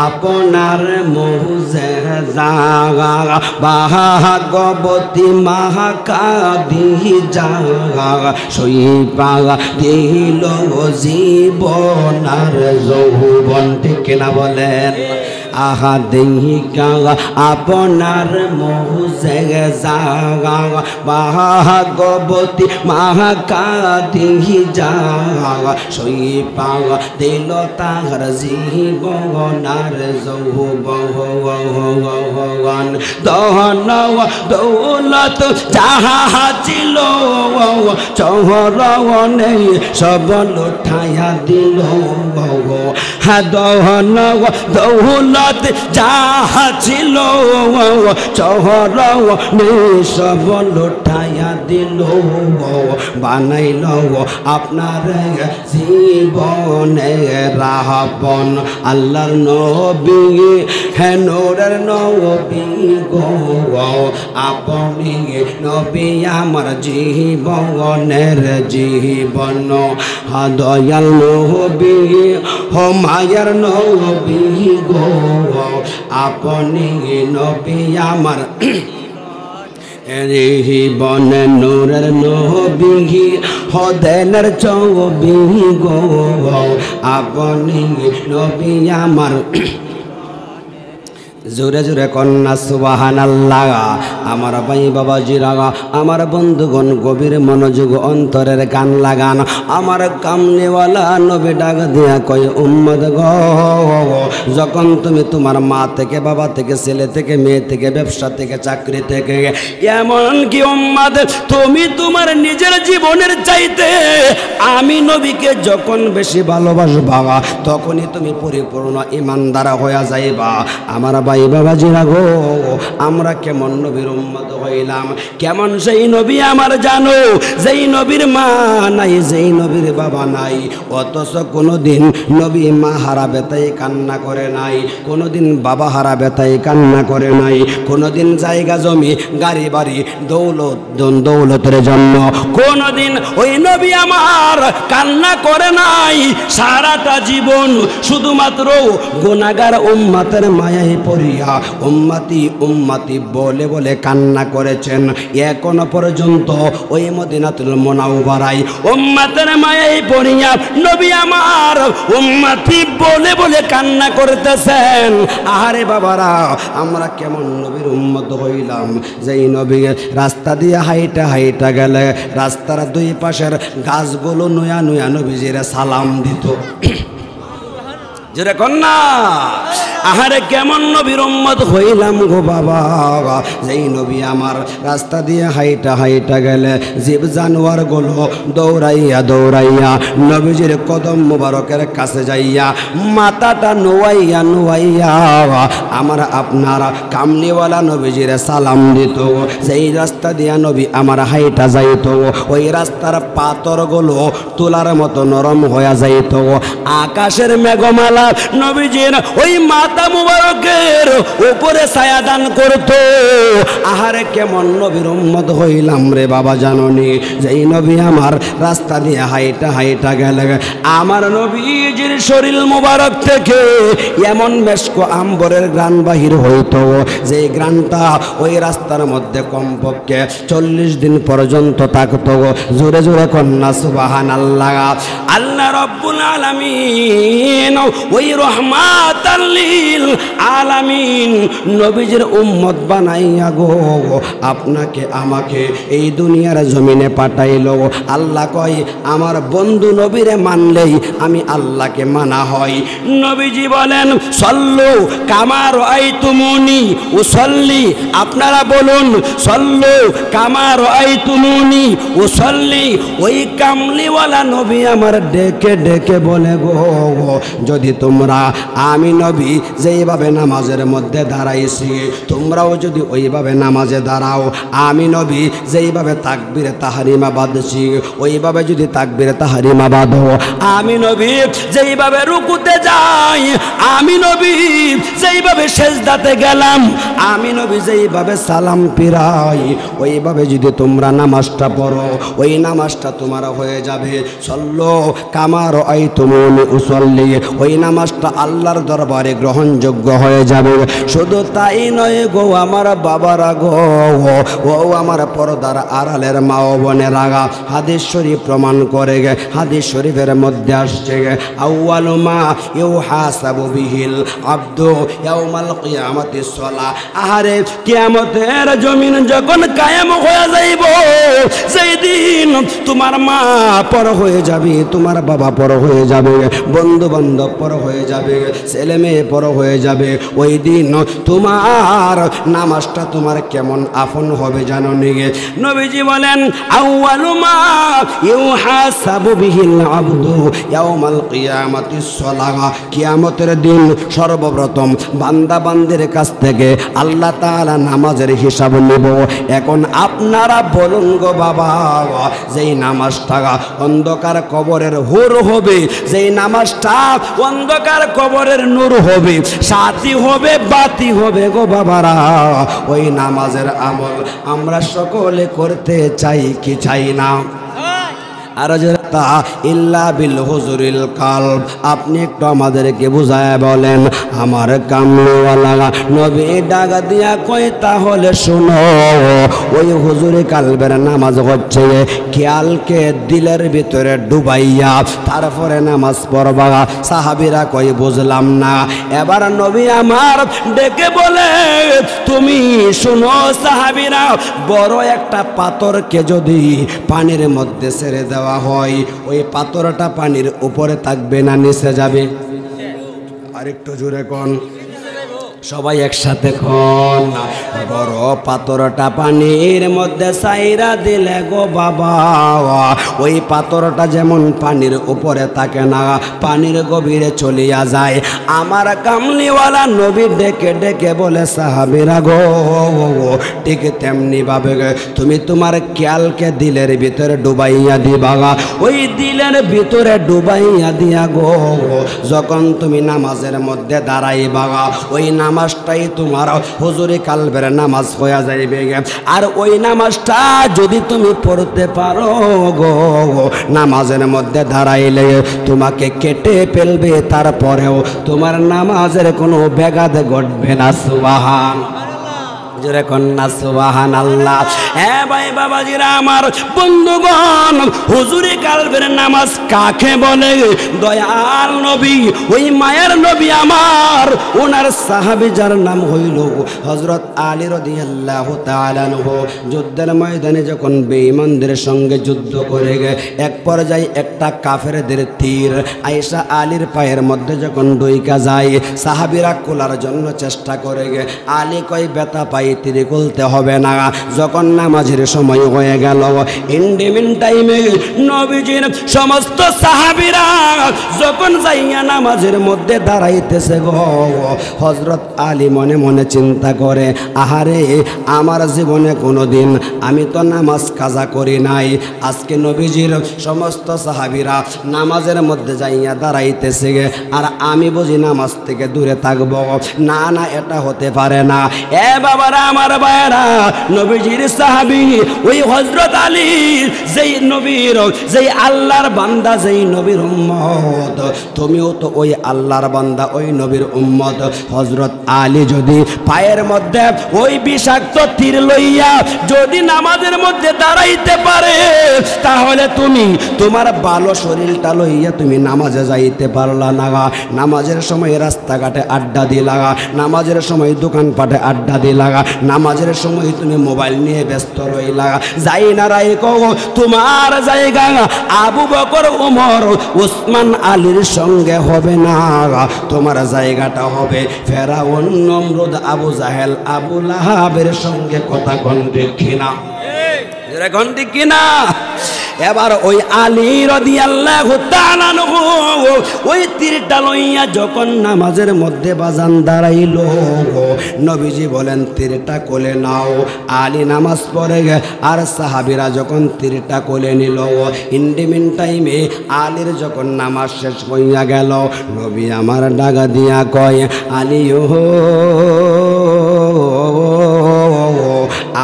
আপনার মুজেজা ভাগবতী মহাকাদি সইপা দিল জীবনার যৌবন। ঠিক না বলেন? আহা দেখিকা আপনার মুজেজা ভাগবতী মহাকাদি সইপা দিল তাহার জীবনার যৌবন। ধন দৌলত যাহা ছিল চহরনে সব লুঠাইয়া দিল। ধন দৌলত যাহা ছিল চহরনে সব লুঠাইয়া দিল। বানাইল আপনার জীবনে রাহবন। আল্লাহর নবী হে নূরের নবী গো, আপনি নবী আমার জীবনের জীবন। দয়াল নবী ও মায়ার নবী গো, আপনি নবী আমার জীবন। নূরের নবী হদেনের ছবি গো, আপনি নবী আমার। জোরে জোরে কন্যা সুবহানাল্লাহ। আমার ভাই বাবাজিরা, আমার বন্ধুগণ, গভীর মনোযোগ অন্তরের গান লাগান। আমার কামলিওয়ালা নবী ডাক দিয়া কয় উম্মত গো, যখন তুমি তোমার মা থেকে, বাবা থেকে, ছেলে থেকে, মেয়ে থেকে, ব্যবসা থেকে, চাকরি থেকে, এমনকি উম্মত তুমি তোমার নিজের জীবনের চাইতে আমি নবীকে যখন বেশি ভালোবাসবা, তখনই তুমি পরিপূর্ণ ইমানদার হয়ে যাইবা। আমার ভাই বাবাজিরা গো, আমরা কেমন নবীর উম্মত হইলাম? কেমন সেই নবী আমার জানো, যেই নবীর মা নাই, যেই নবীর বাবা নাই, অথচ কোনোদিন নবী মা হারা বেতাই কান্না করে নাই, কোনোদিন বাবা হারা বেতাই কান্না করে নাই, কোনোদিন জায়গা জমি গাড়ি বাড়ি দৌলতের জন্য কোনোদিন ওই নবী আমার কান্না করে নাই। সারাটা জীবন শুধুমাত্র গুনাহগার উম্মতের মায়ায় পড়িয়া উম্মতি উম্মতি বলে বলে কান্না করেছেন। এখনো পর্যন্ত ওই মদিনাতুল মুনাওয়ারায় উম্মতের মায়ায় পড়িয়া নবী আমার উম্মতি বলে বলে কান্না করতেছেন। আহারে বাবারা, আমরা কেমন নবীর উম্মত হইলাম, যেই নবী রাস্তা দিয়ে হাইটা হাইটা গেলে রাস্তার দুই পাশের গাছগুলো নুয়া নুয়া নবীজিরা সালাম দিত। যেরকম না, আহারে কেমন নবীর উম্মত হইলাম গো বাবা, যেই নবী আমার রাস্তা দিয়ে হাইটা হাইটা গেলে জীব জানোয়ার গুলো দৌড়াইয়া দৌড়াইয়া নবীজির কদম মুবারকের কাছে যাইয়া মাথাটা নোয়াইয়া নোয়াইয়া আমার আপনারা কামলিওয়ালা নবীজির সালাম দিত। যেই রাস্তা দিয়া নবী আমার হাইটা যাইত ওই রাস্তার পাথরগুলো তোলার মতো নরম হয়ে যাইত। আকাশের মেঘমালা নবীজির ওই মাথা মুবারকের উপরে ছায়া দান করত। আহারে কেমন নবীর উম্মত হইলাম রে বাবা, জাননি যেই নবী আমার রাস্তা দিয়ে হাইটা হাইটা গেলে আমার নবীজির শরীর মুবারক থেকে এমন মেশক আম্বরের গ্রান বাহির হইত, যে গ্রানটা ওই রাস্তার মধ্যে কমপক্ষে 40 দিন পর্যন্ত থাকত। জোরে জোরে কন্যা সুবহানাল্লাহ। আল্লাহ রাব্বুল আলামিন ওই রহমাতাল লিল আলামিন নবীজির উম্মত বানাইয়া গো আপনাকে আমাকে এই দুনিয়ার জমিনে পাঠাইলো। আল্লাহ কয় আমার বন্ধু নবীরে মানলেই আমি আল্লাহকে মানা হয়। নবীজি বলেন সল্লু কামা রাআইতুমুনি উসাল্লি, আপনারা বলুন সল্লু কামা রাআইতুমুনি উসাল্লি। ওই কামলিওয়ালা নবী আমার ডেকে ডেকে বলে গো, যদি তোমরা আমি নবী যেইভাবে নামাজের মধ্যে দাঁড়াইছি তোমরাও যদি ওইভাবে নামাজে দাঁড়াও, আমি নবী যেইভাবে তাকবীরে তাহরিমা বাঁধছি ওইভাবে যদি তাকবীরে তাহরিমা বাঁধো, আমি নবী যেইভাবে রুকুতে যাই, আমি নবী যেইভাবে সেজদাতে গেলাম, আমি নবী যেইভাবে সালাম ফিরাই, ওইভাবে যদি তোমরা নামাজটা পড়ো ওই নামাজটা তোমার হয়ে যাবে। সল্লু কামা রাআইতুমুনি উসাল্লি, ওই নামাজটা আল্লাহর দরবারে গ্রহণযোগ্য হয়ে যাবে। শুধু তাই নয় গো আমার বাবারা গো, ও আমার পর্দার আড়ালের মা ও বোনেরা, হাদিস শরীফ প্রমাণ করে গে, হাদিস শরীফের মধ্যে আসছে গে আউয়ালু মা ইউহাসাবু বিহিল আবদু ইয়াউমাল কিয়ামাতিস সালাহ। আহারে কিয়ামতের জমিন যখন কায়েম হয়ে যাইব, সেই দিন তোমার মা পর হয়ে যাবে, তোমার বাবা পর হয়ে যাবে, বন্ধু বান্ধব পর হয়ে যাবে, ছেলে মেয়ে পর হয়ে যাবে। ওই দিন তোমার নামাজটা তোমার কেমন আপন হবে জানো নিগে। নবীজি বলেন আউয়ালু মা ইউহাসাবু বিহিল আবদু ইয়াউমাল কিয়ামাতিস সালাহ। কিয়ামতের দিন সর্বপ্রথম বান্দা বান্দির কাছ থেকে আল্লাহ তাআলা নামাজের হিসাব নেব। এখন আপনারা বলুন গো বাবা, যেই নামাজটা অন্ধকার কবরের হুর হবে, যেই নামাজটা অন্ধকার কবরের নূর হবে, সাথী হবে বাতি হবে গো বাবারা, ওই নামাজের আমল আমরা সকলে করতে চাই কি চাই না? আর ইল্লা বিল হুজুরিল কালব, আপনি একটু আমাদেরকে বুঝায় বলেন। আমার কামলিওয়ালা নবী ডাক দিয়া কই তাহলে শুনো, ওই হুজুরি কালবের নামাজ হচ্ছে খেয়ালকে দিলের ভিতরে ডুবাইয়া তারপরে নামাজ পড়বা। সাহাবীরা কই বুঝলাম না। এবার নবী আমার ডেকে বলে তুমি শুনো সাহাবীরা, বড় একটা পাথরকে যদি পানির মধ্যে ছেড়ে দেওয়া হয় ওই পাথরটা পানির উপরে থাকবে না নিচে যাবে? আরেকটু জোরে কোন, সবাই একসাথে কোন। বড় পাথরটা পানির মধ্যে ছাইরা দিলে গো বাবা, ওই পাথরটা যেমন পানির উপরে থাকে না, পানির গভীরে চলিয়া যায়। আমার কামলিওয়ালা নবী ডেকে ডেকে বলে সাহাবীরা গো, ঠিক তেমনি ভাবে তুমি তোমার খেয়ালকে দিলের ভিতরে ডুবাইয়া দিবা। ওই দিলের ভিতরে ডুবাইয়া দিয়া গো, যখন তুমি নামাজের মধ্যে দাঁড়াইবা, ওই নামাজটাই তোমার হুজুরি কালবের নামাজ হয়ে যাইবে। আর ওই নামাজটা যদি তুমি পড়তে পারো গো, নামাজের মধ্যে দাঁড়াইলে তোমাকে কেটে ফেলবে, তারপরেও তোমার নামাজের কোনো ব্যাঘাত ঘটবে না। সুবহান জোরে কন্যা সুবহানাল্লাহ। হ্যাঁ ভাই বাবাজিরা আমার, বন্ধুগণ, হুজুরি কালবের নামাজ কাকে বলে? দয়াল নবী, ওই মায়ের নবী আমার, ওনার সাহাবী যার নাম হইল হযরত আলী রাদিয়াল্লাহু তাআলা আনহু, যুদ্ধের ময়দানে যখন বেঈমানদের সঙ্গে যুদ্ধ করে এক পর্যায়ে একটা কাফেরদের তীর আয়েশা আলীর পায়ের মধ্যে যখন ঢুইকা যায়, সাহাবীরা খোলার জন্য চেষ্টা করে আলী কই ব্যথা পাই তীরে খুলতে হবে না। যখন নামাজের সময় হয়ে গেল, ইন্ডিমিন টাইমে নবীজির সমস্ত সাহাবীরা যখন যাইয়া নামাজের মধ্যে দাঁড়াইতেছে গো, হযরত আলী মনে মনে চিন্তা করে, আহারে আমার জীবনে কোনোদিন আমি তো নামাজ কাজা করি নাই, আজকে নবীজির সমস্ত সাহাবীরা নামাজের মধ্যে যাইয়া দাঁড়াইতেছে আর আমি বুঝি নামাজ থেকে দূরে থাকবো? না না, এটা হতে পারে না। এ বাবারা আমার ভাইরা, নবীজির সাহাবী ওই হযরত আলী, যেই নবীর, যেই আল্লাহর বান্দা, যেই নবীর উম্মত, তুমিও তো ওই আল্লাহর বান্দা, ওই নবীর উম্মত। হযরত আলী যদি পায়ের মধ্যে ওই বিষাক্ত তীর লইয়া যদি নামাজের মধ্যে দাঁড়াইতে পারে, তাহলে তুমি তোমার ভালো শরীরটা লইয়া তুমি নামাজে যাইতে পারলা না। নামাজের সময় রাস্তাঘাটে আড্ডা দিলা, নামাজের সময় দোকানপাটে আড্ডা দিলা, নামাজের সময় তুমি মোবাইল নিয়ে ব্যস্ত রইলা। যাই না রাই কও, তোমার জায়গা আবু বকর, ওমর, উসমান, আলীর সঙ্গে হবে না। তোমার জায়গাটা হবে ফেরাউন, নমরুদ, আবু জাহেল, আবু লাহাবের সঙ্গে। কথা কোন ঠিক কিনা? এরকম ঠিক কিনা? এবার ওই আলী রাদিয়াল্লাহু তাআলা আনহু ওই তীরটা লইয়া যখন নামাজের মধ্যে বাজান দাঁড়াইল, নবীজি বলেন তীরটা কোলে নাও। আলী নামাজ পড়ে আর সাহাবীরা যখন তীরটা কোলে নিল, ইন্ডিমিন টাইমে আলীর যখন নামাজ শেষ হইয়া গেল, নবী আমার ডাগা দিয়া কয়, আলী ও,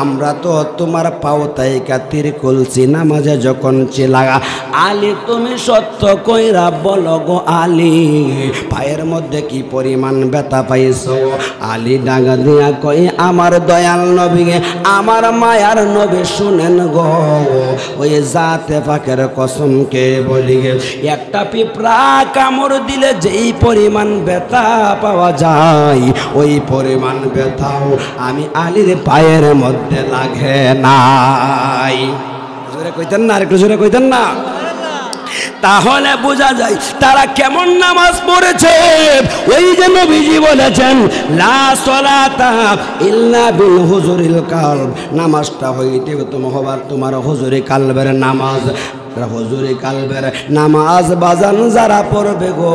আমরা তো তোমার পাওতাইকা তীর খুলছি নামাজে যখন ছিলা। আলী তুমি সত্য কইরা বলো গো আলী, পায়ের মধ্যে কি পরিমাণ ব্যথা পাইছো? আলী ডাঙ্গা দিয়া কই, আমার দয়াল নবী, আমার মায়ার নবী শুনেন গো, ওই জাতে পাকের কসমকে বলি, একটা পিঁপড়া কামড় দিলে যেই পরিমাণ ব্যথা পাওয়া যায়, ওই পরিমাণ ব্যথাও আমি আলীর পায়ের মধ্যে লাগে নাই। জোরে কইতেন না, আরেকটু জোরে কইতেন না। তাহলে বোঝা যায় তারা কেমন নামাজ পড়েছে। ওই যে নবীজি বলেছেন, লা সালাতা ইল্লা বিল হুজুরিল কালব, নামাজটা হইতে তোমার হুজুরি কালবের নামাজ। হুজুরি কালবের নামাজ বাজান যারা পড়বে গো,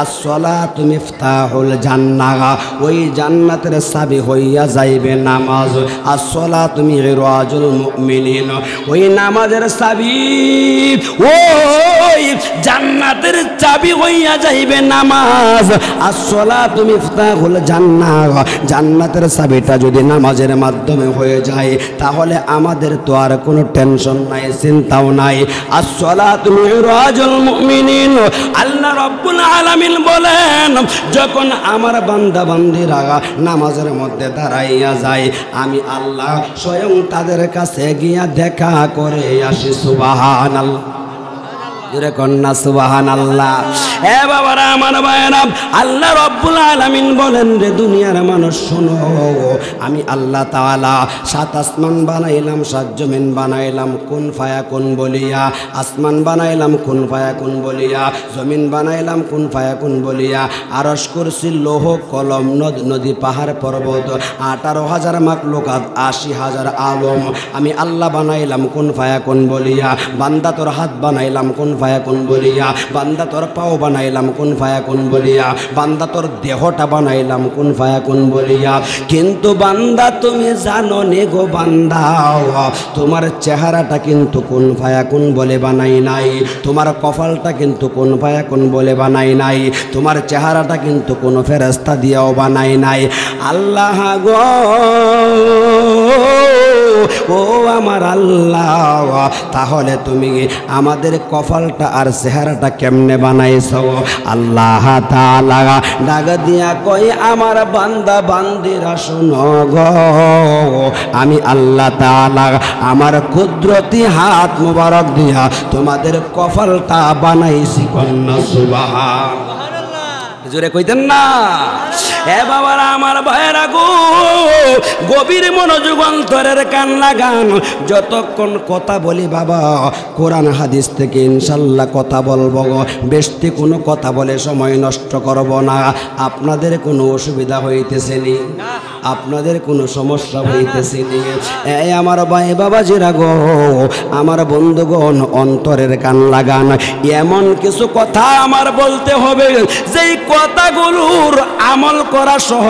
আসসালাতু মিফতাহুল জান্নাহ, ওই জান্নাতের চাবি হইয়া যাইবে নামাজ। আসসালাতু মিরাজুল মুমিনিন, ওই নামাজের চাবি, ওই জান্নাতের চাবি হইয়া যাইবে নামাজ। আসসালাতু মিফতাহুল জান্নাহ, জান্নাতের চাবিটা যদি নামাজের মাধ্যমে হয়ে যায়, তাহলে আমাদের তো আর কোনো টেনশন নাই, চিন্তাও নাই। আসসালাতু মিরাজুল মুমিনিন, আল্লাহ রাব্বুল আলামিন বলেন, যখন আমার বান্দা বান্দীরা নামাজের মধ্যে দাঁড়াইয়া যায়, আমি আল্লাহ স্বয়ং তাদের কাছে গিয়া দেখা করে আসি। সুবহানাল্লাহ, জোরে কন্যা সুবহানাল্লাহ। এ বাবারা আমার ভাইরা, আল্লাহ রাব্বুল আলামিন বলেন, রে দুনিয়ার মানুষ শোনো, আমি আল্লাহ তাআলা 7 আসমান বানাইলাম, 7 জমিন বানাইলাম কুন ফায়াকুন বলিয়া। আসমান বানাইলাম কুন ফায়াকুন বলিয়া, জমিন বানাইলাম কুন ফায়াকুন বলিয়া, আরশ, কুরসি, লৌহ কলম, নদী, পাহাড়, পর্বত, 18,000 মাখলুকাত, 80,000 আলম, আমি আল্লাহ বানাইলাম কুন ফায়াকুন বলিয়া। বান্দা তোর হাত বানাইলাম কুন ফায়াকুন বলিয়া, বান্দা তোর পাও বানাইলাম কুন ফায়াকুন বলিয়া, বান্দা তোর দেহটা বানাইলাম কুন ফায়াকুন বলিয়া। কিন্তু বান্দা তুমি জানো নে গো বান্দা, তোমার চেহারাটা কিন্তু কুন ফায়াকুন বলে বানাই নাই, তোমার কপালটা কিন্তু কুন ফায়াকুন বলে বানাই নাই, তোমার চেহারাটা কিন্তু কোনো ফেরেশতা দিয়েও বানাই নাই। আল্লাহ গো ও আমার আল্লাহ, তাহলে তুমি আমাদের কপালটা আর চেহারাটা কেমনে বানাইছো? আল্লাহ তাআলা ডাক দিয়া কই আমার বান্দা বান্দিরা শুনো গো, আমি আল্লাহ তাআলা আমার কুদরতি হাত মুবারক দিয়া তোমাদের কপালটা বানাইছি। কন্যা সুবহানাল্লাহ, জোরে কইতেন না? এ বাবারা আমার ভাইয়েরা গো, গভীর মনোযোগ অন্তরের কান লাগান। যতক্ষণ কথা বলি বাবা কোরআন হাদিস থেকে ইনশাল্লাহ কথা বলবো, বেশি কোনো কথা বলে সময় নষ্ট করব না। আপনাদের কোনো অসুবিধা হইতেছে নি? আপনাদের কোনো সমস্যা হইতেছে নি? এই আমার ভাই বাবাজিরা গো, আমার বন্ধুগণ অন্তরের কান লাগান। এমন কিছু কথা আমার বলতে হবে যেই কথাগুলোর আমল করা সহজ,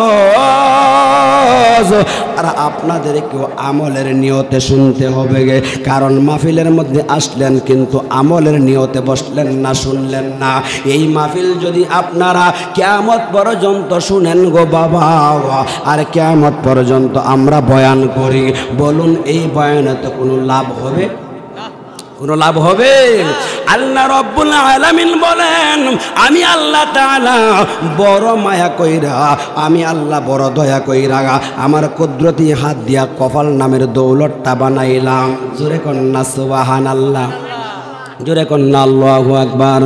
আর আপনাদেরকেও আমলের নিয়তে শুনতে হবে। কারণ মাহফিলের মধ্যে আসলেন কিন্তু আমলের নিয়তে বসলেন না, শুনলেন না। এই মাহফিল যদি আপনারা কিয়ামত পর্যন্ত শুনেন গো বাবা, আর কিয়ামত পর্যন্ত আমরা বয়ান করি, বলুন এই বয়ানেতে কোনো লাভ হবে? কোনো লাভ হবে? আল্লাহ রব্বুল আলামিন বলেন, আমি আল্লাহ তাআলা বড় মায়া কইরা, আমি আল্লাহ বড় দয়া কইরা আমার কুদরতি হাত দিয়া কপাল নামের দৌলতটা বানাইলাম। জোরে কন্যা সুবহানাল্লাহ, জোরে কন্যা আল্লাহু আকবার।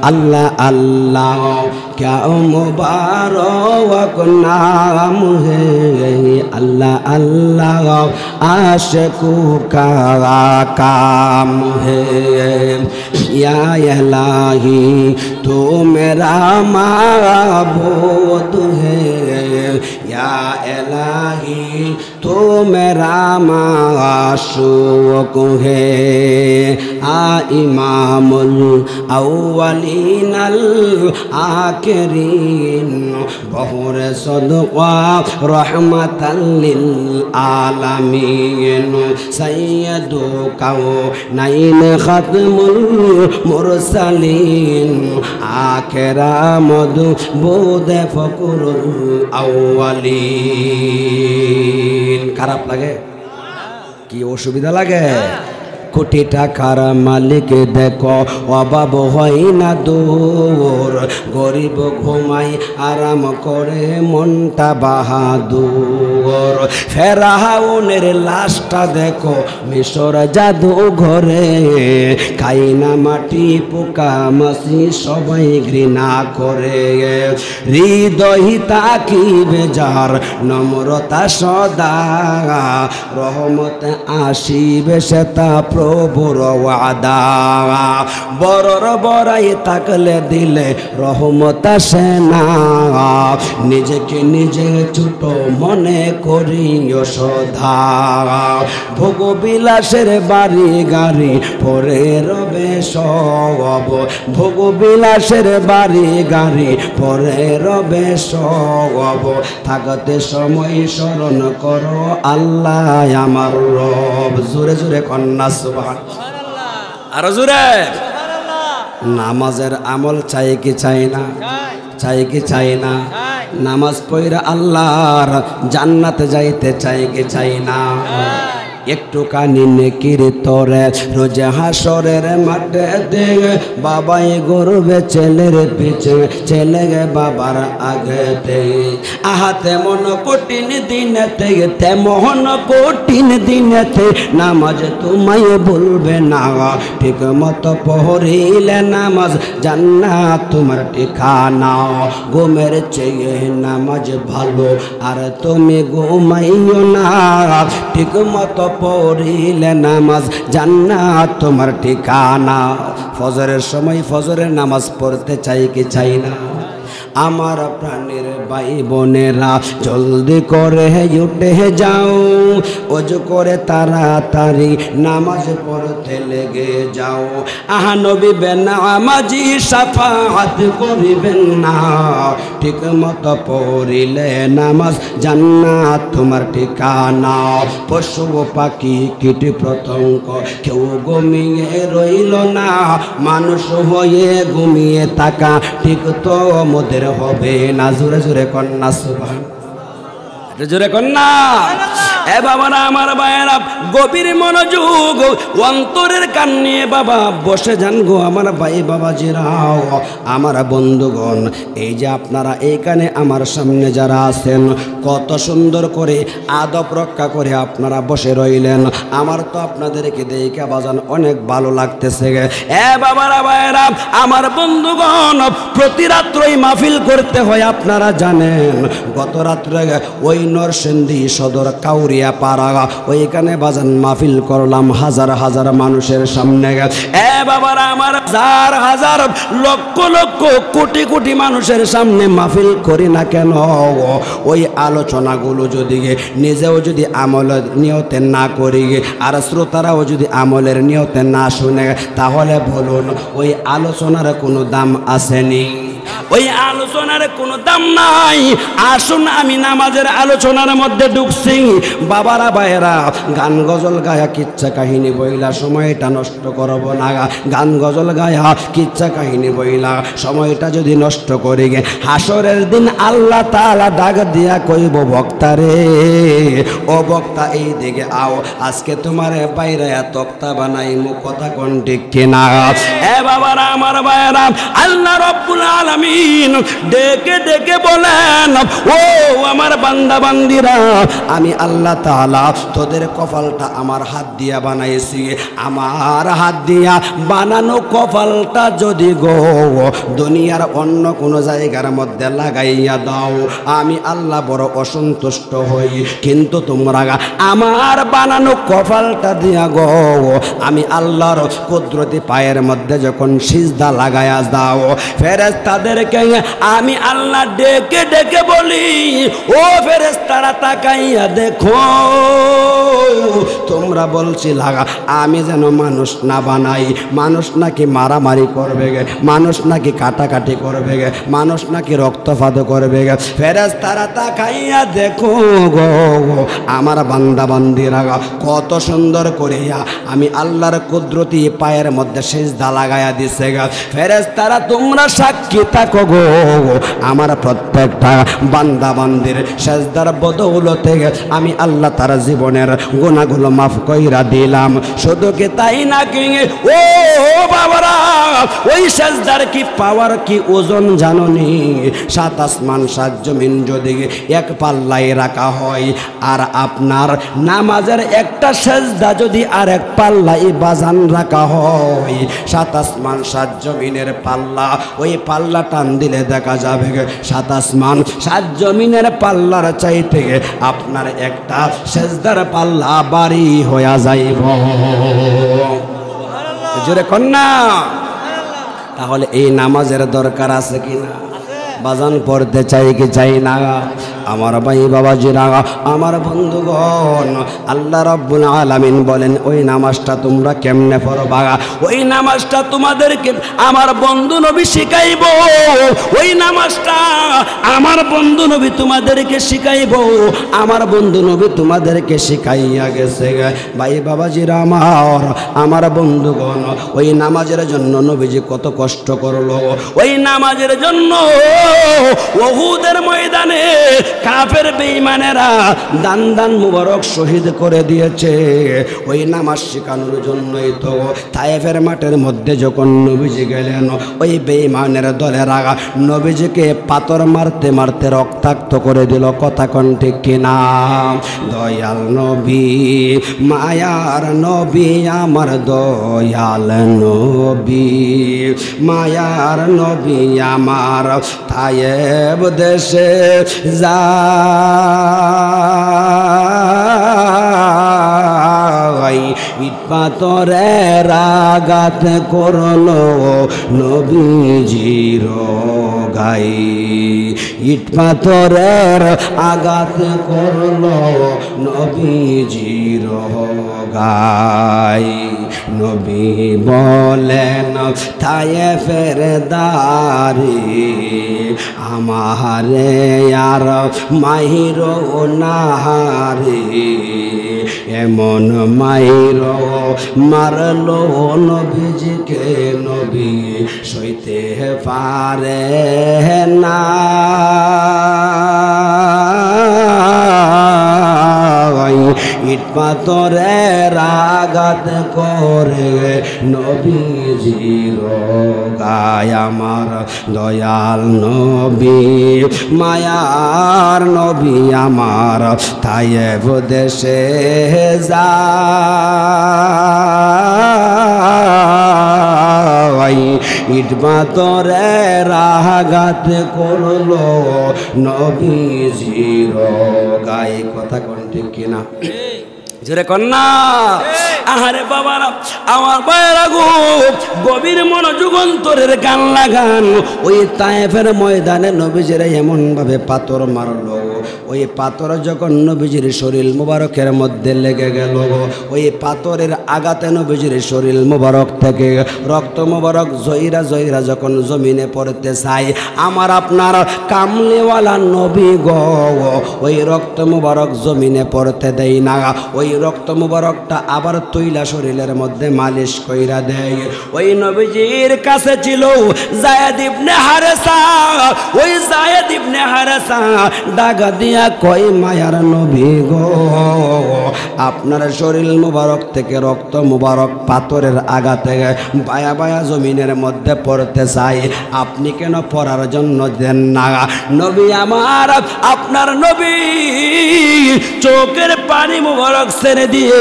अल्लाह अल्लाह क्या मुबारक नाम है, अल्लाह अल्लाह आशिकों का काम है। या इलाही तू मेरा माबूद है, या इलाही तू मेरा माशूक है। आ इमामुल अव्वलीन अल आखिरीन बहुर सदक़ा रहमतल लिल आलमीन सय्यदु कौनैन खत्मुल मुरसलीन आखिरा मदबूद फकुरुल अव्वलीन। খারাপ লাগে কি? অসুবিধা লাগে? কোটি টাকার মালিক দেখো অভাব হয় না দূর, গরিব ঘুমাই আরাম করে মনটা বাহাদুর। ফেরাউনের লাশটা দেখো মিশর জাদু ঘরে, কাইনা মাটি পোকা মাছি সবাই ঘৃণা করে। হৃদয় তাকিবে যার নম্রতা সদা, রহমত আসিবে সে তা প্রভুর ওয়াদা। বড়র বড়াই থাকলে দিলে রহমত আসে না, নিজেকে নিজে ছোট মনে করিও সদা। ভোগবিলাসের বাড়ি গাড়ি পরে রবে সব, ভোগবিলাসের বাড়ি গাড়ি পরে রবে সব। থাকতে সময় স্মরণ করো আল্লাহ আমার রব। জোরে জোরে কন্যা সুবহানাল্লাহ, আরো জোরে। নামাজের আমল চাই কি চাই না? চাই কি চাই না? নামাজ পড়া আল্লাহর জান্নাতে যাইতে চাই কি চাই না? একটুখানি নেকির তোরে রোজ হাসরের মাঠে দেগে, বাবাই গর্বে ছেলের পিছে ছেলে গে বাবার আগেতে। আহাতে মন কঠিন দিনেতে, তেমন কঠিন দিনেতে নামাজ তোমায় বলবে না। ঠিক মতো পড়িলে নামাজ জান্নাত তোমার ঠিকানা। ঘুমের চেয়ে নামাজ ভালো আর তুমি ঘুমাইও না, ঠিক মতো পড়িলে নামাজ জান্নাত তোমার ঠিকানা। ফজরের সময় ফজরের নামাজ পড়তে চাই কি চাই না? আমার প্রাণের ভাই বোনেরা জলদি করে উঠে যাও, ওযু করে তাড়াতাড়ি নামাজ পড়তে লেগে যাও। আহা নবী বেনামাজি শাফাআত করিবেন না, ঠিক মতো পড়িলে নামাজ জান্নাত তোমার ঠিকানা। পশু পাখি কীট পতঙ্গ কেউ ঘুমিয়ে রইল না, মানুষ হয়ে ঘুমিয়ে থাকা ঠিক তো মোদের হবে না। জোরে জোরে কন্যা সুবহান, জোরে কন্যা। এ বাবারা আমার ভাইয়েরা গভীর মনোযোগ অন্তরের কান নিয়ে বাবা বসে যান গো আমার ভাই বাবাজিরাও, আমার বন্ধুগণ। এই যে আপনারা এইখানে আমার সামনে যারা আছেন, কত সুন্দর করে আদব রক্ষা করে আপনারা বসে রইলেন। আমার তো আপনাদেরকে দেখে বাজান অনেক ভালো লাগতেছে। এ বাবারা ভাইয়েরা আমার বন্ধুগণ, প্রতি রাত্রই মাহফিল করতে হয় আপনারা জানেন। গত রাত্রে ওই নরসিংদী সদর কাউরিয়া পাড়া ওইখানে বাজান মাহফিল করলাম হাজার হাজার মানুষের সামনে। এ বাবারা আমার হাজার হাজার লক্ষ লক্ষ কোটি কোটি মানুষের সামনে মাহফিল করি না কেন, ওই আলোচনাগুলো যদি নিজেও যদি আমলের নিয়তে না করি আর শ্রোতারাও যদি আমলের নিয়তে না শুনে, তাহলে বলুন ওই আলোচনার কোনো দাম আসেনি? ওই আলোচনার কোনো দাম নাই। আসুন আমি নামাজের আলোচনার মধ্যে ঢুকছি। বাবারা ভাইয়েরা গান গজল গায়া কিচ্ছা কাহিনী বইলা সময়টা নষ্ট করব না। গান গজল গায়া কিচ্ছা কাহিনী বইলা সময়টা যদি নষ্ট করি গে, হাসরের দিন আল্লাহ তাআলা ডাক দিয়া কইব বক্তারে, ও বক্তা এই দিকে আও, আজকে তোমার বাইরে তক্তা বানাইমু, কথা কোন ঠিক কিনা? এ বাবারা আমার ভাইয়েরা আল্লাহ রাব্বুল আলামিন ডেকে ডেকে বলেন, ও আমার বান্দা বান্দিরা, আমি আল্লাহ তাআলা তোদের কপালটা আমার হাত দিয়া বানাইছি। আমার হাত দিয়া বানানো কপালটা যদি গো দুনিয়ার অন্য কোনো জায়গার মধ্যে লাগাইয়া দাও, আমি আল্লাহ বড় অসন্তুষ্ট হই। কিন্তু তোমরা আমার বানানো কপালটা দিয়া গো আমি আল্লাহর কুদরতি পায়ের মধ্যে যখন সিজদা লাগাইয়া দাও, ফেরেশতাদেরকে আমি আল্লাহ ডেকে ডেকে বলি, ও ফেরেশতারা তাকাইয়া দেখো, তোমরা বলছি লাগা আমি যেন মানুষ না বানাই। মানুষ নাকি মারামারি করবে গে, মানুষ নাকি কাটাকাটি করবে গে, মানুষ নাকি রক্তপাত করবে গে। ফেরেশতারা তাকাইয়া দেখো গো আমার বান্দা বান্দিরা কত সুন্দর করিয়া আমি আল্লাহর কুদরতি পায়ের মধ্যে সিজদা লাগাইয়া দিছে গা। ফেরেশতারা তোমরা সাক্ষী থাকো গো আমার প্রত্যেকটা বান্দা বান্দির সিজদার বদৌলতে আমি আল্লাহ তার জীবনের গুনাহগুলো মাফ কইরা দিলাম। শুধু কি তাই নাকি ও বাবারা, ওই সিজদার কি পাওয়ার কি ওজন জানোনি? সাত আসমান সাত জমিন যদি এক পাল্লায় রাখা হয়, আর আপনার নামাজের একটা সিজদা যদি আর এক পাল্লায় বাজান রাখা হয়, সাত আসমান সাত জমিনের পাল্লা, ওই পাল্লা টান দিলে দেখা যাবে সাত আসমান সাত জমিনের পাল্লার চাইতে আপনার একটা সিজদার পাল্লা বাড়ি হইয়া যাইব। জোরে কন্যা। তাহলে এই নামাজের দরকার আছে কিনা? বাজান পড়তে চাই কি চাই না? আমার ভাই বাবাজিরা আমার বন্ধুগণ, আল্লাহ রাব্বুল আলামিন বলেন ওই নামাজটা তোমরা কেমনে পড়বা? ওই নামাজটা তোমাদেরকে আমার বন্ধু নবী শিখাইব। ওই নামাজটা আমার বন্ধু নবী তোমাদেরকে শিখাইব। আমার বন্ধু নবী তোমাদেরকে শিখাইয়া গেছে। ভাই বাবাজিরা আমার বন্ধুগণ, ওই নামাজের জন্য নবীজি কত কষ্ট করলো। ওই নামাজের জন্য উহুদের ময়দানে কাফের বেঈমানেরা দান দান মুবারক শহীদ করে দিয়েছে। ওই নামাজ শেখানোর জন্যই তো তায়েফের মাঠের মধ্যে যখন নবীজি গেলেন, ওই বেঈমানের দলেরা নবীজিকে পাথর মারতে মারতে রক্তাক্ত করে দিল। কথা কোন ঠিক কিনা? দয়াল নবী, মায়ার নবী, আমার দয়াল নবী, মায়ার নবী আমার তায়েব দেশে যাই ইট পাথরের আঘাত করলো নবীজির গায়ে ইট পাথরের আঘাত করলো নবীজির গায়ে নবী বলেন তায়েফের দারে আমারে আর মাহির নাহারে এমন মাহির মারলো নবীজিকে নবী সইতে পারে না ইট পাথরের আঘাত করে নবীজির গায় আমার দয়াল নবী মায়ার নবী আমার তায়েব দেশে যায় ইট পাথরের আঘাত করলো নবীজির গায়ে কথা কোন ঠিক কিনা জোরে কন্যা আহারে বাবারা আমার ভাইয়েরা গো গভীর মনোযোগ অন্তরের গান লাগান ওই তায়েফের ময়দানে নবীজির এমন ভাবে পাথর মারলো ওই পাথর যখন নবীজির শরীর মুবারকের মধ্যে লেগে গেল ওই পাথরের আঘাতে নবীজির শরীর মুবারক থেকে রক্ত মুবারক জয়রা জয়রা যখন জমিনে পড়তে চাই আমার আপনার কামলিওয়ালা নবী গো ওই রক্ত মুবারক জমিনে পড়তে দেয় না ওই রক্ত মুবারকটা আবার তৈলা শরীরের মধ্যে মালিশ কইরা দেয় ওই নবীজির কাছে ছিল যায়েদ ইবনে হারেসা ওই যায়েদ ইবনে হারেসা ডাগা দিয়া কই মায়ার নবী গো আপনার শরীর মুবারক থেকে রক্ত মুবারক পাথরের আঘাতে বায়া বায়া জমিনের মধ্যে পড়তে চাই আপনি কেন পড়ার জন্য দেন না নবী আমার আপনার নবী চোখের পানি মুবারক ছেড়ে দিয়ে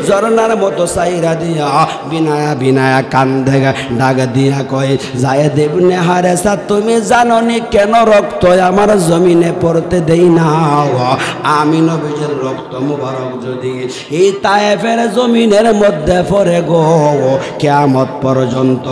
ঝর্ণার মতো সাইরা দিয়া বিনায়া বিনায়া কান্দে ডাক দিয়া কয় যায়েদ ইবনে হারেসা তুমি জানো নি কেন রক্ত আমার জমিনে পড়তে দেই না আমি নবীজির রক্ত মুবারক যদি এই তায়েফের জমিনের মধ্যে পড়ে গো কিয়ামত পর্যন্ত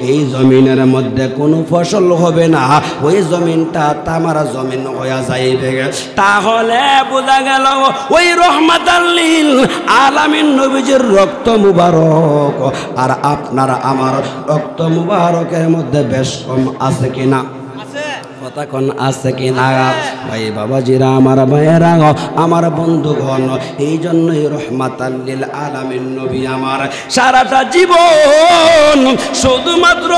এই জমিনের মধ্যে কোনো ফসল হবে না ওই জমিনটা তামারা জমিন হয়ে যাইবে তাহলে বোঝা গেল ওই রহমাতাল লিল আলামিন নবীজির রক্ত মুবারক আর আপনার আমার রক্ত মুবারকের মধ্যে বেশ কম আছে কিনা কথা কোন আছে কিনা ভাই বাবাজিরা আমার ভাইয়েরা আমার বন্ধুগণ এই জন্যই রহমাতাল লিল আলামিন নবী আমার সারাটা জীবন শুধুমাত্র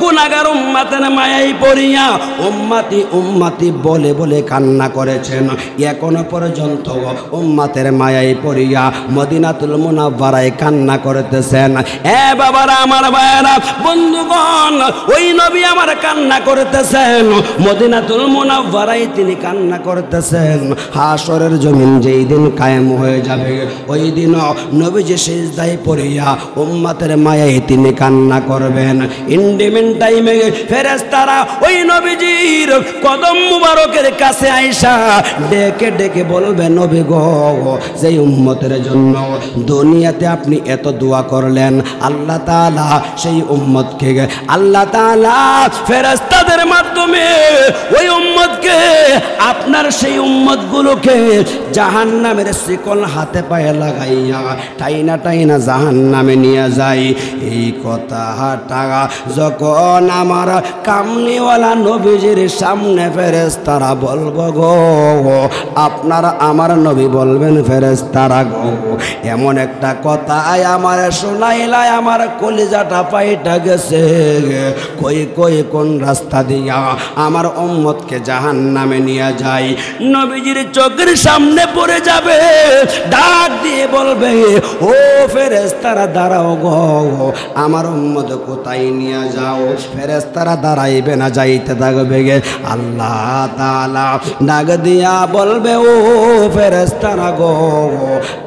গুনাহগার উম্মতের মায়ায় পড়িয়া উম্মতি উম্মতি বলে বলে কান্না করেছেন এখনো পর্যন্ত উম্মতের মায়ায় পড়িয়া মদিনাতুল মুনাওয়ারায় কান্না করতেছেন এ বাবারা আমার ভাইয়েরা বন্ধুগণ ওই নবী আমার কান্না করতেছেন মদিনাতুল মুনাওয়ারায় তিনি কান্না করতেছেন হাশরের জমিন যেই দিন কায়েম হয়ে যাবে ওই দিন নবীজি সিজদায় পড়িয়া উম্মতের মায়ায় তিনি কান্না করবেন ইন্ডিমেন্ট টাইমে ফেরেশতারা ওই নবীজির কদম মুবারকের কাছে আইসা ডেকে ডেকে বলবে নবী গো যেই উম্মতের জন্য দুনিয়াতে আপনি এত দোয়া করলেন আল্লাহ তাআলা সেই উম্মতকে আল্লাহ তাআলা ফেরেশতাদের মাধ্যমে ওই উম্মতকে আপনার সেই উম্মতগুলোকে জাহান্নামের শিকল হাতে পায়ে লাগাইয়া টাইনা টাইনা জাহান্নামে নিয়ে যায় এই কথাটা যখন আমার কামলিওয়ালা নবীজির সামনে ফেরেশতারা বলবো গো আপনার আমার নবী বলবেন ফেরেশতারা গো এমন একটা কথা আমার শোনাইলাই আমার কলিজাটা পাইটা গেছে কই কই কোন রাস্তা দিয়া আমার উম্মতকে জাহান্নামে নিয়ে যায় নবীজির চোখের সামনে পড়ে যাবে ডাক দিয়ে বলবে ও ফেরেশতারা দাঁড়াও গো আমার উম্মত কোথায় নিয়ে যাও ফেরেশতারা দাঁড়াইবে না যাইতে থাকবে গে আল্লাহ তাআলা ডাক দিয়া বলবে ও ফেরেশতারা গো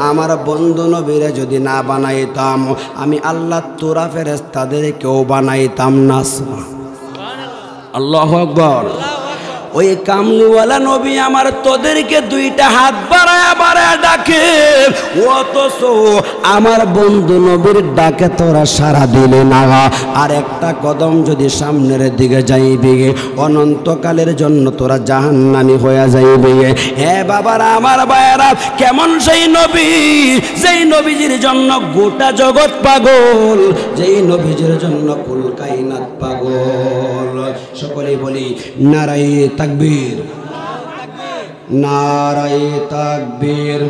আমার বন্ধু নবীরে যদি না বানাইতাম আমি আল্লাহ তোরা ফেরেশতাদের কেউ বানাইতাম না আল্লাহু আকবার ওই কামলিওয়ালা নবী আমার তোদেরকে দুইটা হাত বাড়ায়া বাড়ায়া ডাকে অথচ আমার বন্ধু নবীর ডাকে তোরা সারা দিলে না। আর একটা কদম যদি সামনের দিকে যাইবে অনন্তকালের জন্য তোরা জাহান্নামী হয়ে যাইবে। হে বাবারা আমার ভাইয়েরা, কেমন সেই নবী, যেই নবীজির জন্য গোটা জগৎ পাগল, যেই নবীজির জন্য কুল কায়নাত পাগল। সকলেই বলি নারায়ে তাকবীর, নারায়ে তাকবীর।